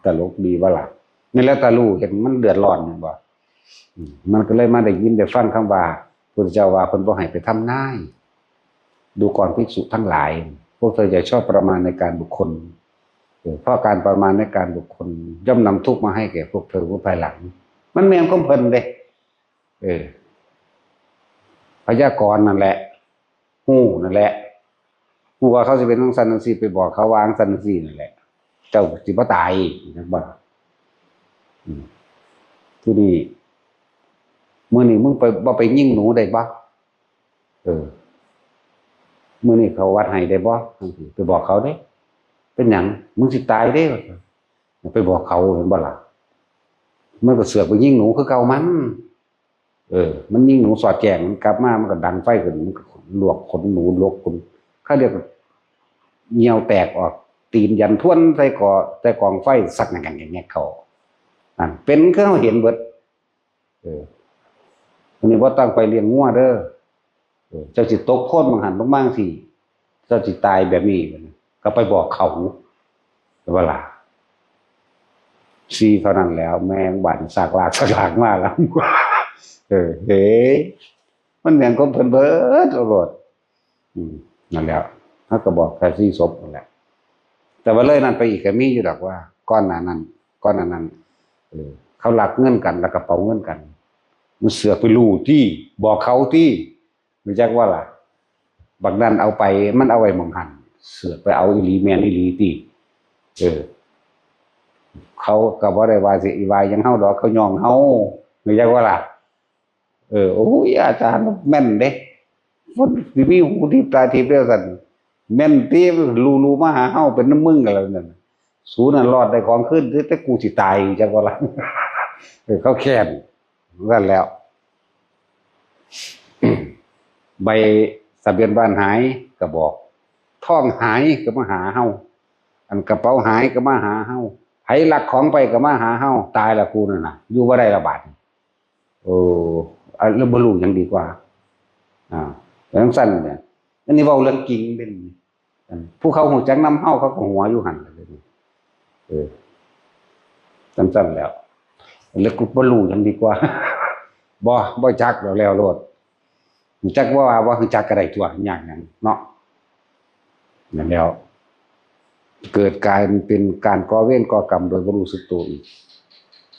ตลกดีบ่ล่ะนี่แล้วตาลูเห็นมันเดือดร้อนนี่บ่มันก็เลยมาได้ยินได้ฟังคำว่าพุทธเจ้าว่าเพิ่นบ่ให้ไปทำนายดูก่อนภิกษุทั้งหลายพวกเธออย่าชอบประมาณในการบุคคลเพราะการประมาณในการบุคคลย่อมนำทุกข์มาให้แก่พวกเธอผู้ภายหลังมันแม่นของเพิ่นเด้พยากรณ์นั่นแหละฮู้นั่นแหละฮู้ว่าเขาสิเป็นจังซั่นจังซี่ไปบอกเขาวางซั่นจังซี่นั่นแหละเจ้าสิบ่ตายจังบ่ผู้นี้มื้อนี้มึงไปบ่ไปยิงหนูได้บ่มื้อนี้เขาวัดให้ได้บ่ไปบอกเขาเด้เป็นหยังมึงสิตายเด้ไปบอกเขาเห็นบ่ล่ะมันก็เสือกไปยิงหนูคือเก่ามันมันยิงหนูสอดแจ้งมันกลับมามันก็ดังไฟขึ้นมันก็ลวกขนหนูลกคุณเขาเรียกเหี่ยวแตกออกตีนยันทวนใส่กองไฟสักอย่างเงี้ยเขานั่นเป็นคือเฮาเห็นเบิดอันนี้บ่ต้องไปเลี้ยงงัวเด้อเจ้าสิตกโคตรบางหันบางสิเจ้าสิตายแบบนี้ก็ไปบอกเขาว่าล่ะเท่านั้นแล้วแมงบั่นสากลากมาแล้วเฮ้มันเหมือนกับเพิ่นเบิดโลดนั่นแหละเฮาก็บอกแค่4 ศพนั่นแหละแต่ว่าเลยนั่นไปอีกก็มีอยู่ดอกว่าก้อนหน้านั้นเขาลักเงินกันแล้วกระเป๋าเงินกันมันเสือกไปรู้ที่บอกเขาที่รู้จักว่าล่ะบักนั้นเอาไปมันเอาไว้หม่องหันเสือกไปเอาอีหลีแม่นอีหลีติเขาก็บ่ได้ว่าสิอีวายยังเฮาดอกเขาย่องเฮารู้จักว่าล่ะโอ้ยอาจารย์แม่นเด้มันสิมีหูทิพย์ตาทิพย์แล้วซั่นแม่นติรู้มาหาเฮาเป็นน้ำมึงกันแล้วนั่นสูนั่นรอดได้ของขึ้นแต่กูสิตายจักว่าล่ะเขาแค้นนั่นแล้ว ใบทะเบียนบ้านหายก็บอกท่องหายก็มาหาเฮาอันกระเป๋าหายก็มาหาเฮาไผลักของไปก็มาหาเฮาตายละกูนั่นน่ะอยู่บ่ได้ละบาดแล้วบ่รู้หยังดีกว่าจังซั่นเนี่ยอันนี้เว้าเรื่องจริงเป็นผู้เขาฮู้จักนำเฮาเขาก็หัวอยู่หั่นจังซั่นแล้วกูบ่รู้หยังดีกว่าบ่จักแล้วโลดจักว่าคือจักก็ได้ตัวยากหยังเนาะนั่นแล้วเกิดกลายเป็นการก่อเวรก่อกรรมโดยบ่รู้สึกตัวอีก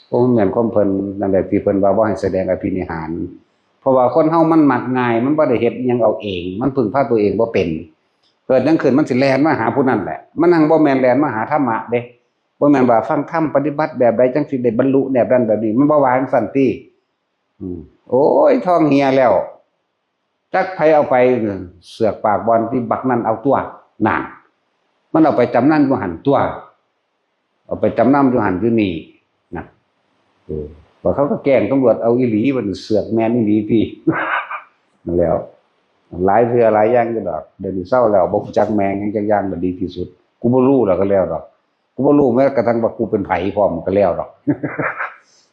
เพราะมันเหมือนความเพิ่นนั่นแหละที่เพิ่นว่าบ่ให้แสดงอภินิหารเพราะว่าคนเฮามันมักง่ายมันบ่ได้เฮ็ดหยังเอาเองมันพึ่งพาตัวเองบ่เป็นเกิดจังขึ้นมันสิแล่นมาหาผู้นั้นแหละมันนั่งบ่แม่นแล่นมาหาธรรมะเด้บ่แม่นว่าฟังธรรมปฏิบัติแบบใดจังสิได้บรรลุแบบนั้นแบบนี้มันบ่ว่าจังซั่นติโอ้ยท้องเหี่ยแล้วจักไผเอาไปเสือกปากบอลที่บักนั้นเอาตัวน่ะมันเอาไปจำนำอยู่หั่นตัวเอาไปจำนำอยู่หั่นอยู่นี่นะ ว่าเขาก็แกล้งตำรวจเอาอีหลีมันเสือกแมนอีหลีพี่ นั่นแล้วหลายเทื่อหลายอย่างก็ดอกเดี๋ยวนี้เศร้าแล้วบ่รู้จักแมงยังจักอย่างก็ดีที่สุดกูบ่รู้แล้วก็แล้วดอกกูบ่รู้แม้กระทั่งว่ากูเป็นไผพร้อมก็แล้วดอก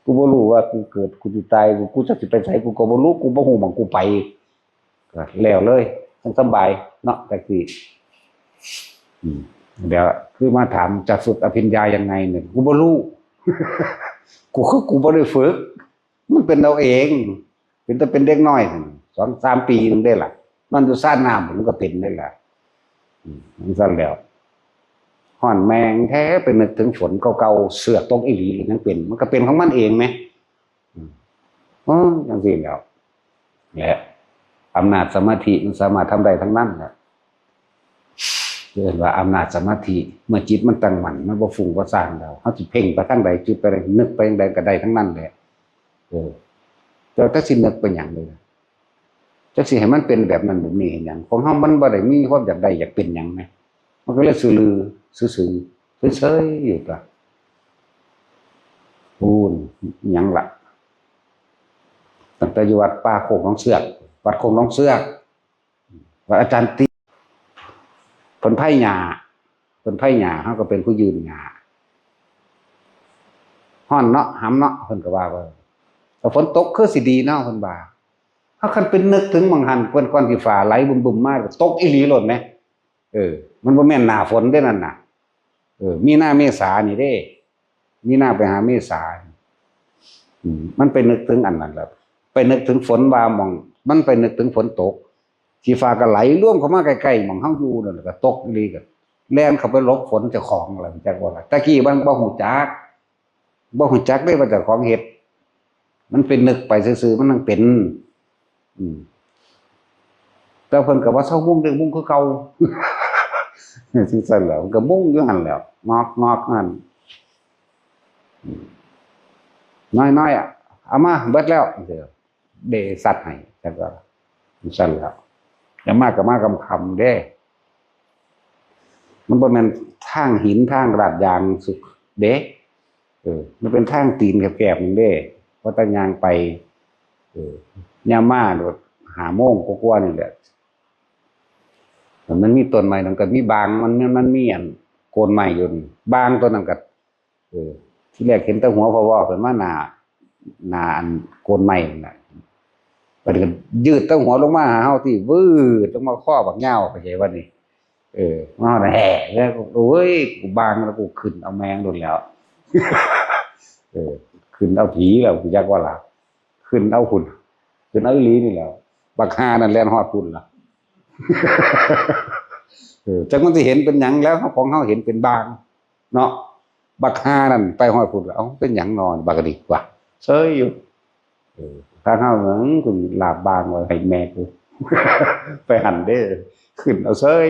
กูบ่รู้ว่ากูเกิดกูสิตายกูจะสิไปไสกูก็บ่รู้กูบ่ฮู้หม้องกูไปก็แล้วเลยสบายเนาะจังซี่เดี๋ยวคือมาถามจะฝึกอภิญญายังไงเนี่ยกูบ่รู้ กูบ่ได้ฝึกมันเป็นเอาเองเป็นแต่เป็นเด็กน้อย2-3 ปีนึงได้ล่ะมันอยู่ซ่านน้ำมันก็เป็นได้ล่ะมันซั่นแล้วฮ้อนแมงแท้ไปนึกถึงฝนเก่าๆเสือกตกอีหลีนั่นเป็นมันก็เป็นของมันเองไหมจังซี่แล้วแหละอำนาจสมาธิมันสามารถทำได้ทั้งนั้นครับเรียกว่าอำนาจสมาธิเมื่อจิตมันตั้งมั่นมันบ่ฟุ้งบ่ซ่านแล้วเฮาสิเพ่งไปทางใดจุดไปนึกไปทางใดก็ได้ทั้งนั้นแหละแต่สินึกไปหยังเลยจักสิให้มันเป็นแบบนั้นแบบนี้หยังของเฮามันบ่ได้มีความอยากได้อยากเป็นหยังแหมมันก็เลยซื่อๆเฉยๆอยู่ตัวพูนหยังล่ะตั้งแต่อยู่วัดป่าโคกหนองเสือกวัดโคกหนองเสือกวัดอาจารย์ติเพิ่นไผหญ้าเฮาก็เป็นผู้ยืนหญ้าฮ้อนเนาะหำเนาะเพิ่นก็ว่าถ้าฝนตกคือสิดีเนาะเพิ่นว่าเฮาคันเป็นนึกถึงบางหันเพิ่นก่อนสิฟ้าไหลบึ้มๆมาตกอีหลีโลดแหมมันบ่แม่นหน้าฝนเด้นั่นน่ะมีนาเมษานี่เด้มีนาไปหาเมษามันไปนึกถึงอันนั้นแล้วไปนึกถึงฝนว่าหม่องมันไปนึกถึงฝนตกสีฟ้าก็ไหลร่วมเข้ามาใกล้ๆหม่องเฮาอยู่นั่นก็ตกอีหลีก็แล่นเข้าไปหลบฝนเจ้าของอะไรจักว่าล่ะตะกี้มันบ่ฮู้จักได้ว่าเจ้าของเฮ็ดมันเป็นนึกไปซื่อๆมันนั่งเป็นแต่เพิ่นก็ว่าเซามุ่งเรื่องมุ่งคือเก่า จังซั่นแหล้วก็มุ่งอยู่หั่นแหล้วงอกนั่นน้อยๆเอามาเบิดแล้วเดสัตว์ให้จังว่าซั่นแหล้วอย่ามาก็มากำคำเด้มันบ่แม่นทางหินทางลาดยางสุดเด้มันเป็นทางตีนแคบๆนึงเด้พอตะยางไปยามมาโดด5 โมงกว่าๆนี่แหละมันมีต้นไม้นั่นก็มีบางมันมีอันโคนไม้อยู่นี่บางต้นนั้นก็ที่แรกเห็นแต่หัวพอเพิ่นมาหน้าอันโคนไม้นั่นน่ะบัดนี้ก็ยืดแต่หัวลงมาหาเฮาที่วืดลงมาคอบักยาวเข้าใจว่านี่มาเฮาน่ะแห่แล้วโอ้ยกูบางแล้วกูขึ้นเอาแมงโดนแล้ว ขึ้นเอาผีแล้วกูจักว่าล่ะขึ้นเอาหุ่นขึ้นเอาอีหลีนี่แหล้วบักห่านั่นแล่นฮอดพุ่นล่ะ จักมันสิเห็นเป็นหยังแล้วของเฮาเห็นเป็นบางเนาะบักห่านั่นไปฮอดพุ่นแล้วเป็นหยังนอนบักดีกว่าเซยอยู่ถ้าเฮาเหมือนกูลาบบางไว้ให้แม่กู ไปหั่นเด้อขึ้นเอาเซย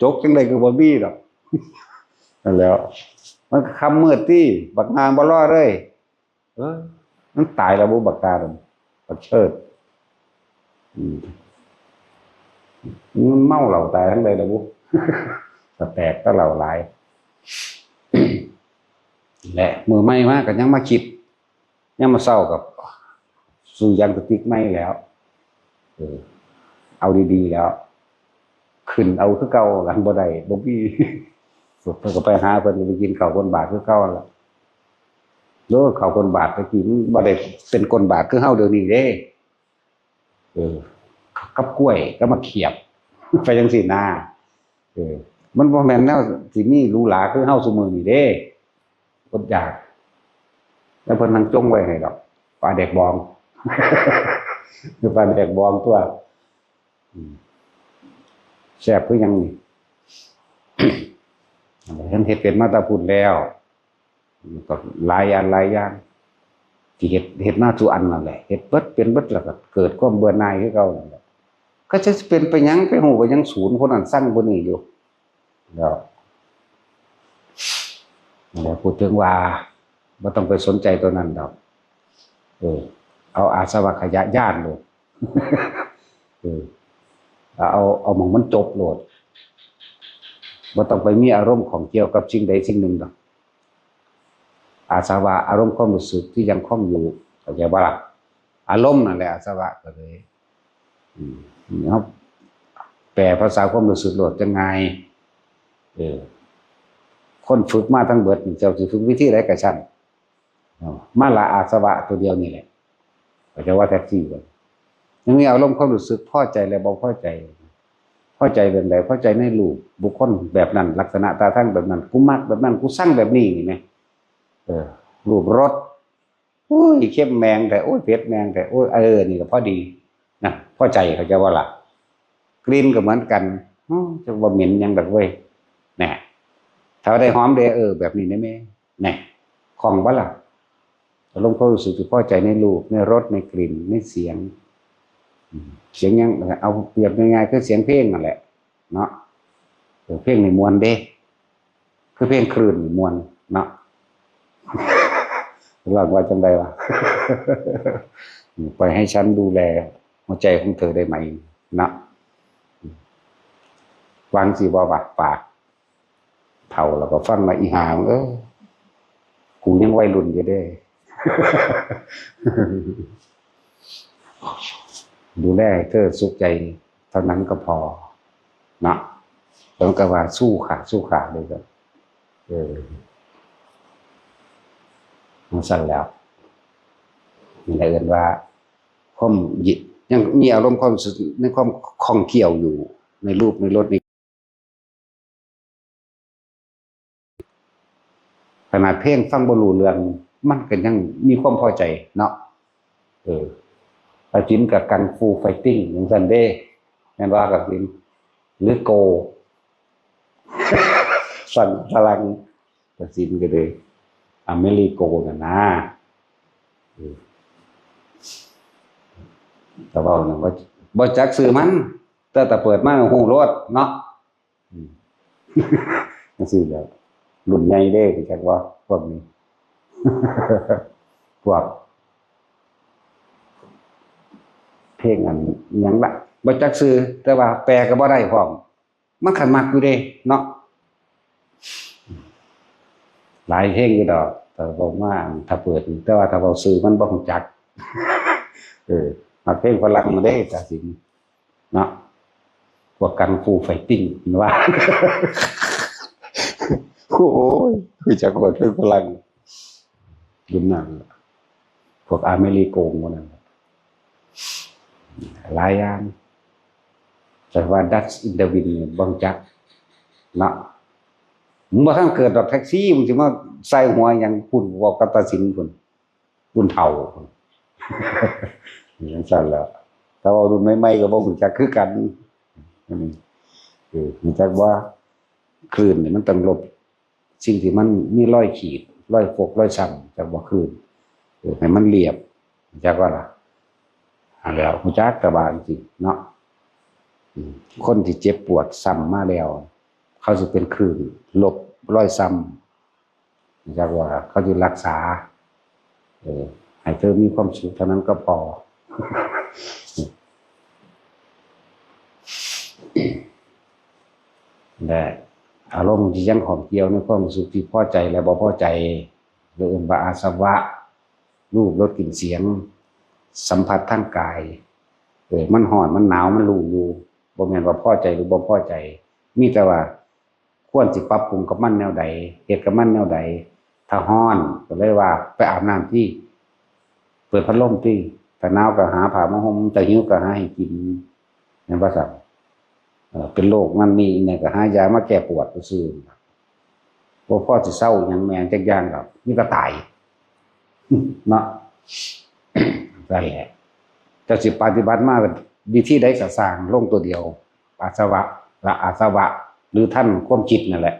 จกจังได๋ก็บ่มีดอกนั่นแล้วมันค่ำมืดติบักห่าบ่รอเลยมันตายแล้วบ่บักตานั่นบักเชิดมันเมาเหล่าตายทั้งใดละบุ ก็แตกก็เหล่าหลาย และมือไม่มากก็ยังมาคิดยังมาเศร้ากับสู่ยังกระติกไม่แล้วเอาดีๆแล้วขึ้นเอาคือเก่าหลังบ่ได้บ่มีเพิ่นก็ไปหาเพิ่นไปกินข้าวก้นบาทคือเก่าแล้วแล้วข้าวก้นบาทไปกินบ่ได้เป็นก้นบาทคือเฮาเดี๋ยวนี้เด้กับกล้วยก็มาเขียบไปจังซี่นะมันบ่แม่นแนวสิมีหรูหราคือเฮาซุมื้อนี้เด้อดอยากแล้วเพิ่นนั่งจงไว้ให้ดอกปลาแดกบอง คือปลาแดกบองตัวแซ่บคือหยังนี่ เห็นเฮ็ดเป็นมาแตาพุ่นแล้วก็หลายอย่างที่เฮ็ดมาทุกอันนั่นแหละเฮ็ดเบิดเป็นเบิดแล้วก็เกิดความเบื่อหน่ายคือเก่านั่นแหละก็จะเป็นไปหยังไปฮู้ว่ายังศูนย์คนนั้นสั่งบ่นี้อยู่แล้วพูดถึงว่าบ่ต้องไปสนใจตัวนั้นดอกเอาอาสวะขยะญาณโลด เอาหม่องมันจบโลดบ่ต้องไปมีอารมณ์ของเกี่ยวกับสิ่งใดสิ่งหนึ่งดอก อาสวะอารมณ์ความรู้สึกที่ยังคล่องอยู่เข้าใจบ่ล่ะอารมณ์นั่นแหละอาสวะก็เลยเขาแปลภาษาความรู้สึกโลดจังไงคนฝึกมาทั้งเบิดเจ้าสิฝึกวิธีใดก็ช่างมาละอาสวะตัวเดียวนี่แหละเข้าใจว่าแท็กซี่กันยังมีอารมณ์ความรู้สึกพอใจและบ่พอใจพอใจแบบใดพอใจในรูปบุคคลแบบนั้นลักษณะตาทั้งแบบนั้นกูมักแบบนั้นกูสร้างแบบนี้นี่ไหมรูปรสโอ้ยเข้มแมงแต่โอ้ยเผ็ดแมงแต่โอ้ยนี่ก็พอดีนะพอใจเขาจะว่าล่ะกลิ่นก็เหมือนกันจะว่าเหม็นยังแบบเว้ยแน่ถ้าได้หอมเด้แบบนี้ได้ไหมแน่ของว่าล่ะลงความรู้สึกที่พอใจในรูปในรสในกลิ่นในเสียงยังเอาเปรียบง่ายๆคือเสียงเพลงนั่นแหละเนาะเพลงในมวลเด้คือเพลงคลื่นมวลเนาะหลังว่าจังใดวะไปให้ฉันดูแลหัวใจของเธอได้ไหมนะวางสิบ่าวปากเท่าแล้วก็ฟังมาอีหามกูยังวัยรุ่นอยู่ได้ดูแลเธอสุขใจเท่านั้นก็พอนะแล้วก็ว่าสู้ขาเลยก็มันสั่นแล้วนี่แหละเอิ้นว่าความยังมีอารมณ์ความรู้สึกในความคล่องเกี่ยวอยู่ในรูปในรสในขนาดเพลงฟังบ่รู้เรื่องมันก็ยังมีความพอใจเนาะจินกับกังฟูไฟติ้งอย่างซันเด้แม่นว่ากับจินหรือโกสั่งพลังกับจินก็เลยอเมริโกนะแต่ว่าบ่จักซื้อมันแต่เปิดมาหูรถเนาะจังซี่แล้วรุ่นใหญ่เด้จักว่าพวกนี้พวกเพลงอันหยังละบ่จักซื้อแต่ว่าแปลก็บ่ได้พร้อมมันขันมักอยู่เด้เนาะหลายเพลงอยู่ดอกแต่บอกว่าถ้าเปิดแต่ว่าถ้าเราซื้อมันบ่ฮู้จักมาเพลงฝรั่งมาได้ตัดสินเนาะพวกกังฟูไฟติ้งว่าโอ้ยคือจักว่าเพลงฝรั่งรุ่นนั้นพวกอเมริโกงพวกนั้นหลายอย่างแต่ว่าดัชอินเดวินบังจักเนาะมึงบ่ทันเกิดดอกแท็กซี่มึงสิมาใส่หัวหยังพุ่นบอกกับตัดสินพุ่นรุ่นเฒ่าอย่างนั้นแล้วแต่ว่ารุ่นใหม่ๆก็บ่รู้จักคือกันรู้จักว่าคลื่นนี่มันต้องลบสิ่งที่มันมีรอยขีดรอยฟกรอยช้ำจากว่าคลื่นให้มันเรียบจักว่าล่ะแล้วรู้จักแต่ว่าจริงเนาะคนที่เจ็บปวดซ้ำมาแล้วเขาจะเป็นคลื่นลบรอยซ้ำจากว่าเขาจะรักษาให้เธอมีความสุขเท่านั้นก็พอได้อารมณ์ที่ยังของเกี่ยวในความรู้สึกที่พอใจและบ่พอใจเรื่องว่าอาสวะรูปรสกลิ่นเสียงสัมผัสทางกายมันร้อนมันหนาวมันรู้อยู่บ่แม่นว่าพอใจหรือบ่พอใจมีแต่ว่าควรสิปรับปรุงกับมันแนวใดเฮ็ดกับมันแนวใดถ้าร้อนก็เลยว่าไปอาบน้ำที่เปิดพัดลมที่ถ้าหนาวก็หาผ้ามาห่มถ้าหิวก็หาให้กินนั่นว่าซั่นเป็นโรคนั่นนี่เนี่ยก็หายามาแก้ปวดซื่อบ่พอสิเศร้าหยังแม่งจักอย่างดอกมีก็ตายเนาะนั่นแหละแต่สิปฏิบัติมาวิธีใดก็สร้างลงตัวเดียวอาสวะละอาสวะหรือท่านความคิดนั่นแหละ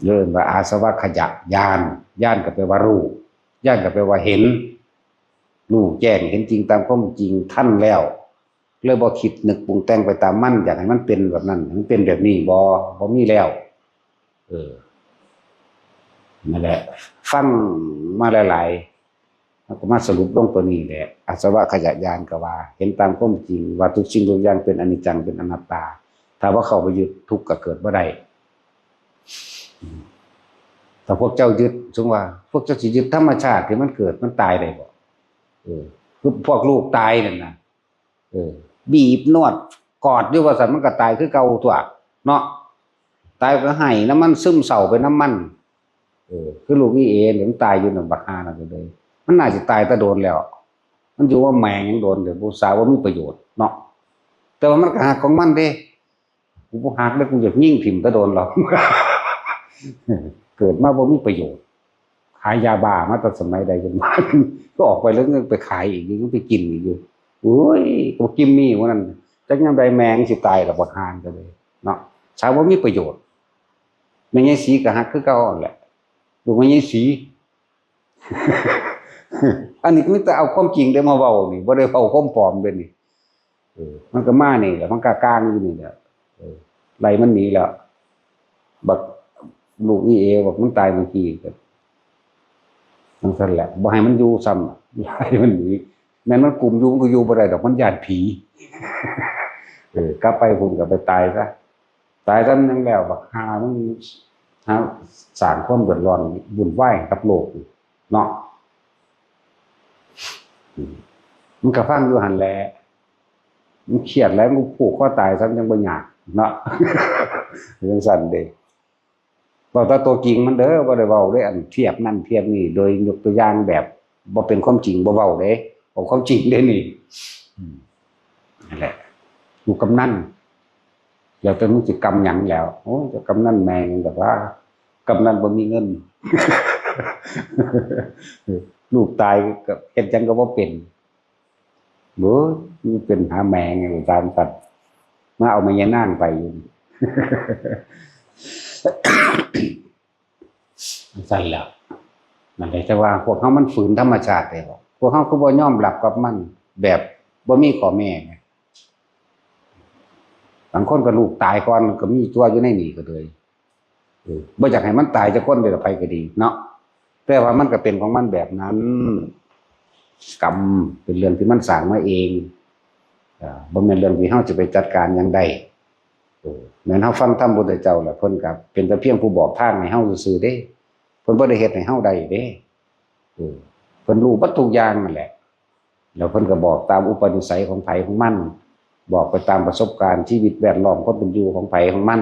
เริ่มว่าอาสวะขยะญาณก็แปลว่ารู้ญาณก็แปลว่าเห็นรู้แจ้งเห็นจริงตามความจริงท่านแล้วเลยบ่คิดนึกปรุงแต่งไปตามมันอยากให้มันเป็นแบบนั้นมันเป็นแบบนี้บ่มีแล้วนั่นแหละฟังมาหลายๆแล้วก็มาสรุปลงตัวนี้แหละอาสวะขยะญาณก็ว่าเห็นตามความจริงว่าทุกสิ่งทุกอย่างเป็นอนิจจังเป็นอนัตตาถ้าว่าเข้าไปยึดทุกข์ก็เกิดบ่ได้ แต่พวกเจ้ายึดสมว่าพวกเจ้าสิยึดธรรมชาติที่มันเกิดมันตายได้บ่คือพวกลูกตายนั่นน่ะบีบนวดกอดอยู่ว่าซั่นมันก็ตายคือเก่าตัวเนาะตายก็ให้น้ำมันซึมเศร้าไปน้ำมันคือลูกอีเอเนี่ยมันตายอยู่นั่นบักฮานั่นเลยมันน่าสิตายแต่โดนแล้วมันอยู่ว่าแมงยังโดนเดี๋ยวผู้สาวว่ามีประโยชน์เนาะแต่ว่ามันก็หักของมันเด้กูบ่หักแล้วกูอยากยิงถิ่มแต่โดนหรอก เกิดมาบ่มีประโยชน์ขายยาบ้ามาตั้งสมัยใดจนมาก็ออกไปแล้วก็ไปขายอีกก็ไปกินอีกอยู่โอ้ยก็กิมมี่ว่านั้นจักยามใดแมงสิตายแล้วบักฮานก็เลยเนาะชาวบ่มีประโยชน์แม่ยายสีก็หักคือเก่าแหละลูกแม่ยายสี อันนี้ก็มีแต่เอาความจริงได้มาเว้านี่บ่ได้เอาความปลอมเด้นี่มันก็มานี่แหละมันก็กลางอยู่นี่แหละไล่มันหนีแล้วบักลูกอีเอบอกมันตายเมื่อกี้ก็ทั้งนั้นแหละบ่ให้มันอยู่ซ้ำไล่มันหนีแม้มันกลุ่มอยู่มันก็อยู่บ่ได้ดอกมันญาติผี กลับไปพุ่นก็ไปตายซะตายซะยังแล้วบักหามันหาสร้างความเดือดร้อนวุ่นวายกับโลกเนาะมันก็ฟังอยู่หั่นแหละมันเครียดแล้วมันผูกคอตายซะยังบ่ยากเนาะ จังซั่นเด้บอกแต่ตัวจริงมันเด้อบ่ได้เว้าได้อันเทียบนั่นเทียบนี่โดยยกตัวอย่างแบบบ่เป็นความจริงบ่เว้าเด้เอาความจริงเด้นี่นั่นแหละอยู่กำนันแล้วแต่มึงสิกำหยังแล้วโอ้จะกำนันแม่งแบบว่ากำนันบ่มีเงิน ลูกตายก็เฮ็ดจังก็บ่เป็นโอ้ยมันเป็นหาแม่งตามสัตว์มาเอาแม่ยายนางไปอยู่ สั่นแล้วนั่นแหละแต่ว่าพวกเขามันฝืนธรรมชาติได้บ่พวกเขาคือบ่ยอมรับกับมันแบบบ่มีข้อแม้ไงบางคนก็ลูกตายก่อนก็มีตัวอยู่ในนี่ก็เลยบ่อยากให้มันตายจะคนเดียวไปก็ดีเนาะแต่ว่ามันก็เป็นของมันแบบนั้นกรรมเป็นเรื่องที่มันสร้างมาเองบ่แม่นเรื่องที่เฮาจะไปจัดการหยังได้แม่นเฮาฟังธรรมพุทธเจ้าล่ะเพิ่นก็เป็นแต่เพียงผู้บอกทางให้เฮาซื่อๆเด้เพิ่นบ่ได้เฮ็ดให้เฮาได้เด้เพิ่นรู้เบิดทุกอย่างนั่นแหละแล้วเพิ่นก็บอกตามอุปนิสัยของไผของมันบอกไปตามประสบการณ์ชีวิตแวดล้อมคนเป็นอยู่ของไผของมัน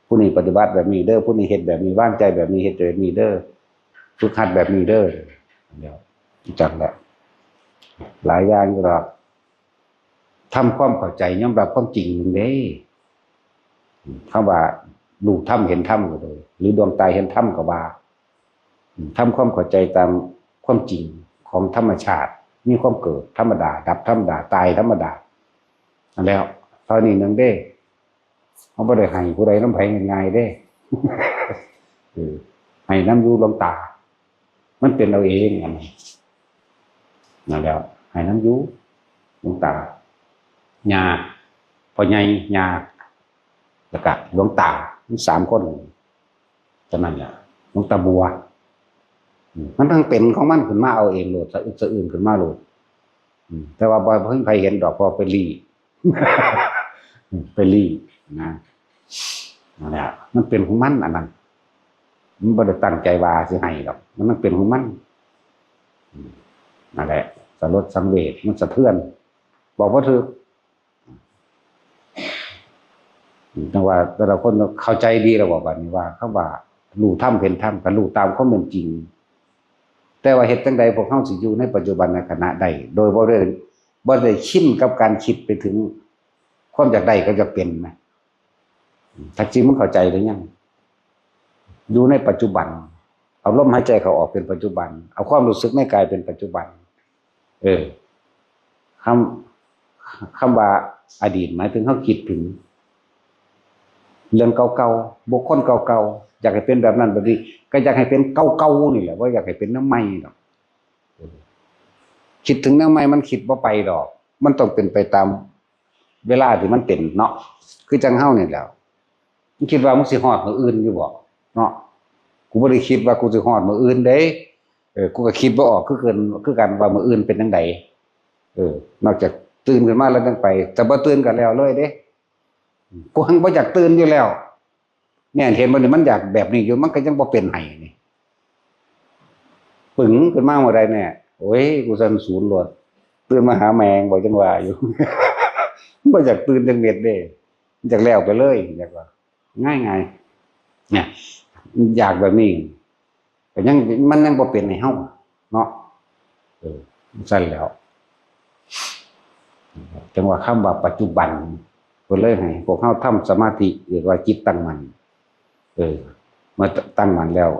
ผู้นี้ปฏิบัติแบบนี้เด้อผู้นี้เฮ็ดแบบนี้วางใจแบบนี้เฮ็ดแบบนี้เด้อฝึกหัดแบบนี้เด้อเดี๋ยวจักแหละหลายอย่างอยู่ดอกทำความเข้าใจยอมรับความจริงนึงเด้คำว่าดูธรรมเห็นธรรมก็เลยหรือดวงตาเห็นธรรมก็ว่าทำความเข้าใจตามความจริงของธรรมชาติมีความเกิดธรรมดาดับธรรมดาตายธรรมดาแล้วเท่านี้นึงเด้เขาบ่ได้ให้ผู้ใดน้ำไผง่ายๆเด้ ให้น้ำอยู่ลงตามันเป็นเราเองอันนี้นั่นแล้วให้น้ำอยู่ลงตาญาพ่อใหญ่ญาแล้วก็หลวงตาทั้ง3คนฉะนั้นแหละหลวงตาบัวมันทั้งเป็นของมันขึ้นมาเอาเองโลดสะอึกสะอื่นขึ้นมาโลดแต่ว่าบ่เพิ่งใครเห็นดอกพอไปรี ไปรีนะนั่นแหละมันเป็นของมันอันนั้นมันบ่ได้ตั้งใจว่าสิให้ดอกมันเป็นของมันนั่นแหละสลดสังเวชมันสะเทือนบอกว่าถูกแต่ว่าแต่ละคนเข้าใจดีแล้วบอกแบบนี้ว่าเขาว่ารู้ธรรมเห็นธรรมก็รู้ตามความเป็นจริงแต่ว่าเหตุจังใดพวกเขาสิอยู่ในปัจจุบันในขณะใดโดยบ่ได้ชินกับการคิดไปถึงความอยากได้ก็จะเป็นนะถ้าจริงมันเข้าใจหรือยังอยู่ในปัจจุบันเอาลมหายใจเขาออกเป็นปัจจุบันเอาความรู้สึกในกายเป็นปัจจุบันคำว่าอดีตหมายถึงเขาคิดถึงเรื่องเก่าๆบุคคลเก่าๆอยากให้เป็นแบบนั้นแบบนี้ก็อยากให้เป็นเก่าๆนี่แหละว่าอยากให้เป็นน้ำใหม่หรอกคิดถึงน้ำใหม่มันคิดว่าไปดอกมันต้องเป็นไปตามเวลาที่มันเป็นเนาะคือจังเฮานี่แหละมึงคิดว่ามึงสิฮอดมื้ออื่นอยู่บ่เนาะกูบ่ได้คิดว่ากูสิฮอดมื้ออื่นเด้กูก็คิดบ่ออกคือกันว่ามื้ออื่นเป็นจังไดนอกจากตื่นขึ้นมาแล้วจังไปแต่บ่ตื่นก็แล้วเลยเด้กูหังบ่อยากตื่นอยู่แล้ว เนี่ยเห็นบ่นี่มันอยากแบบนี้อยู่มันก็ยังบ่เป็นให้นี่ปึ๋งขึ้นมาเมื่อใดเนี่ยโอ้ยกูสั่นศูนย์โลดตื่นมาหาแมงบ่จังว่าอยู่ บ่อยากตื่นจังเม็ดเด้อยากแล้วไปเลยอยากว่าง่ายๆเนี่ยอยากแบบนี้ก็ยังมันยังบ่เป็นให้เฮาเนาะสั่นแล้วจังว่าคำว่าปัจจุบันเพิ่นเลยให้พวกเฮาทำสมาธิเรียกว่าจิตตั้งมั่นมาตั้งมั่นแล้ว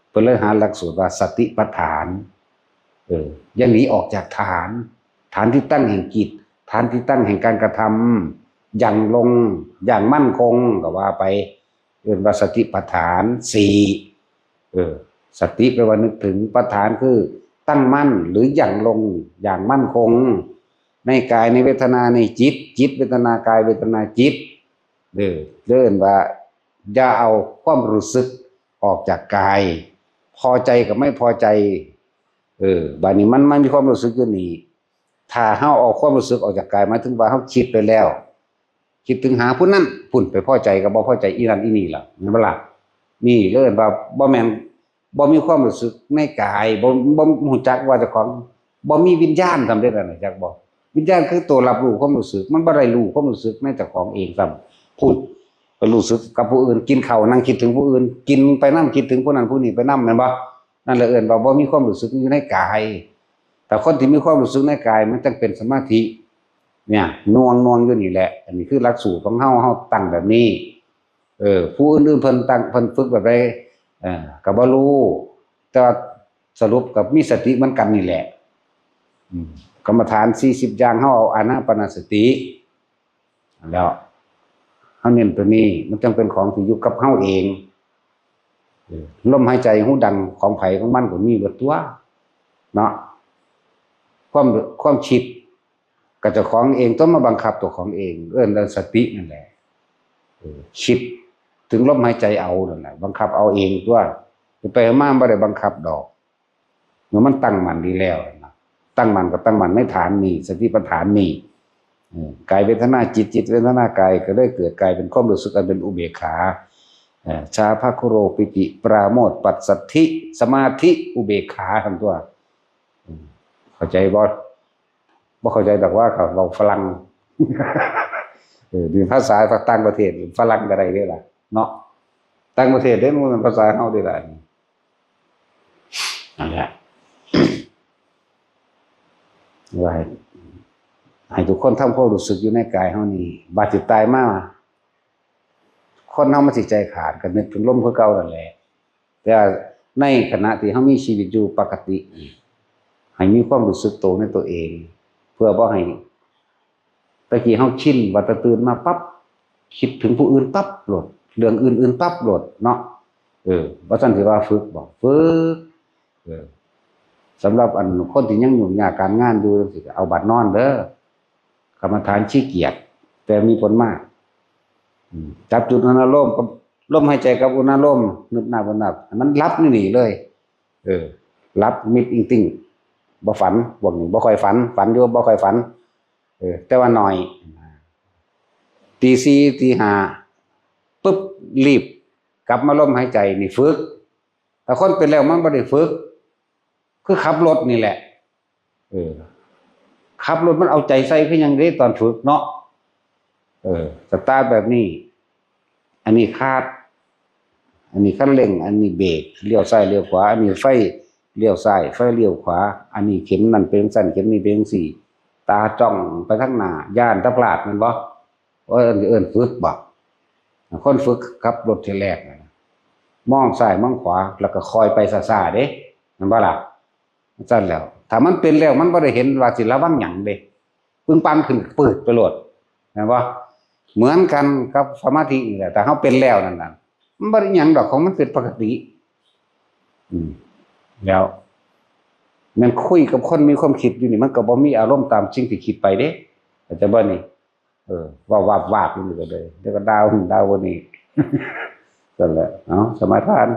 เพิ่นเลยหาหลักสูตรว่าสติปัฏฐานอย่าหนีออกจากฐานที่ตั้งแห่งจิตฐานที่ตั้งแห่งการกระทำอย่างลงอย่างมั่นคงก็ว่าไปเรียกว่าสติปัฏฐาน4สติแปลว่านึกถึงปัฏฐานคือตั้งมั่นหรืออย่างลงอย่างมั่นคงในกายในเวทนาในจิตเวทนากายเวทนาจิตเดินว่าอย่าเอาความรู้สึกออกจากกายพอใจกับไม่พอใจบัดนี้มันไม่มีความรู้สึกอยู่นี่ถ้าเฮาเอาความรู้สึกออกจากกายหมายถึงว่าเฮาคิดไปแล้วคิดถึงหาผู้นั้นพุ่นไปพอใจกับบ่พอใจอีนั่นอีนี่ล่ะแม่นบ่ล่ะนี่เอิ้นว่าบ่แม่นบ่มีความรู้สึกในกายบ่ฮู้จักว่าเจ้าของบ่มีวิญญาณทำได้นั่นจักบ่วิญญาณคือตัวรับรู้ความรู้สึกมันบ่ได้รู้ความรู้สึกในเจ้าของเองซ้ำพูดไปรู้สึกกับผู้อื่นกินข้าวนั่งคิดถึงผู้อื่นกินไปนำคิดถึงผู้นั้นผู้นี้ไปนำแม่นบ่นั่นแหละเอิ้นว่าบ่มีความรู้สึกอยู่ในกายแต่คนที่มีความรู้สึกในกายมันจึงเป็นสมาธิเนี่ยนวงอยู่นี่แหละอันนี้คือหลักสูตรของเฮาตั้งแบบนี้ผู้อื่นๆเพิ่นฝึกแบบใดก็บ่รู้แต่สรุปกับมีสติเหมือนกันนี่แหละกรรมฐาน40อย่างเฮาเอาอานาปานสติแล้วเฮาเน้นตัวนี้มันจึงเป็นของที่อยู่กับเฮาเองลมหายใจหูดังของไผของมันก็มีเบิดตัวเนาะความคิดกับเจ้าของเองต้องมาบังคับตัวของเองเอิ้นสตินั่นแหละคิดถึงลมหายใจเอานั่นแหละบังคับเอาเองตัวไปมาบ่ได้บังคับดอกเมื่อมันตั้งมั่นดีแล้วนะตั้งมั่นก็ตั้งมั่นในฐานนี้สติปัฏฐานนี้กายเวทนาจิตเวทนากายก็ได้เกิดกายเป็นความรู้สึกอันเป็นอุเบกขาชาภคุโรปิติปราโมทปัสสัทธิสมาธิอุเบกขาทั้งตัวเข้าใจบ่เข้าใจดอกว่าเขาเราฝรั่งมีภาษาต่างประเทศฝรั่งก็ได้เด้ล่ะเนาะต่างประเทศเด้มันภาษาเฮาได้ล่ะนั่นแหละว่าให้ทุกคนทำความรู้สึกอยู่ในกายเฮานี่บาดสิตายมาคนเฮามันสิใจขาดก็นึกถึงลมคือเก่านั่นแหละแต่ในขณะที่เฮามีชีวิตอยู่ปกติให้มีความรู้สึกตัวในตัวเองเพื่อบ่ให้ตะกี้เฮาชินว่าตื่นมาปั๊บคิดถึงผู้อื่นปั๊บโลดเรื่องอื่นๆปั๊บโลดเนาะบ่ซั่นสิว่าฝึกบ่ฝึกสำหรับอันคนที่ยังยุ่งยากการงานอยู่สิเอาบัดนอนเด้อกรรมฐานขี้เกียจแต่มีผลมากจับจุดอนุโลมกับลมหายใจกับอุณาโลมนึกหน้าบนหน้ามันรับนี่เลยรับมิดอิงติ้งบ่ฝันพวกนี้บ่ค่อยฝันอยู่บ่ค่อยฝันแต่ว่าน้อยตี4ตี5ปึ๊บรีบกลับมาลมหายใจนี่ฝึกแต่คนเป็นแล้วมันบ่ได้ฝึกคือขับรถนี่แหละขับรถมันเอาใจใส่คือยังได้ตอนฝึกเนาะสตาร์ทแบบนี้อันนี้คาดอันนี้คันเร่งอันนี้เบรกเลี้ยวซ้ายเลี้ยวขวาอันนี้ไฟเลี้ยวซ้ายไฟเลี้ยวขวาอันนี้เข็มนั่นเป็นสั้นเข็มนี้เป็นสี่ตาจ้องไปข้างหน้าย่านตะพลาดมันบ่ว่าเอิ้นฝึกบ่คนฝึกขับรถทีแรกมองซ้ายมองขวาแล้วก็คอยไปซ่าๆเด้มันบ่ล่ะซั่นแล้วถ้ามันเป็นแล้วมันบ่ได้เห็นว่าสิระวังหยังเด้ปึ้งปังขึ้นปืดไปโลดแม่นบ่เหมือนกันกับสมาธินี่แหละแต่เฮาเป็นแล้วนั่นน่ะมันบ่ได้หยังดอกของมันเป็นปกติแล้วแม่นคุยกับคนมีความคิดอยู่นี่มันก็บ่มีอารมณ์ตามสิ่งที่คิดไปเด้เข้าใจบ่นี่วาบๆอยู่นี่ก็เลยแล้วก็ดาวบ่นี่นั่นแหละสมาทาน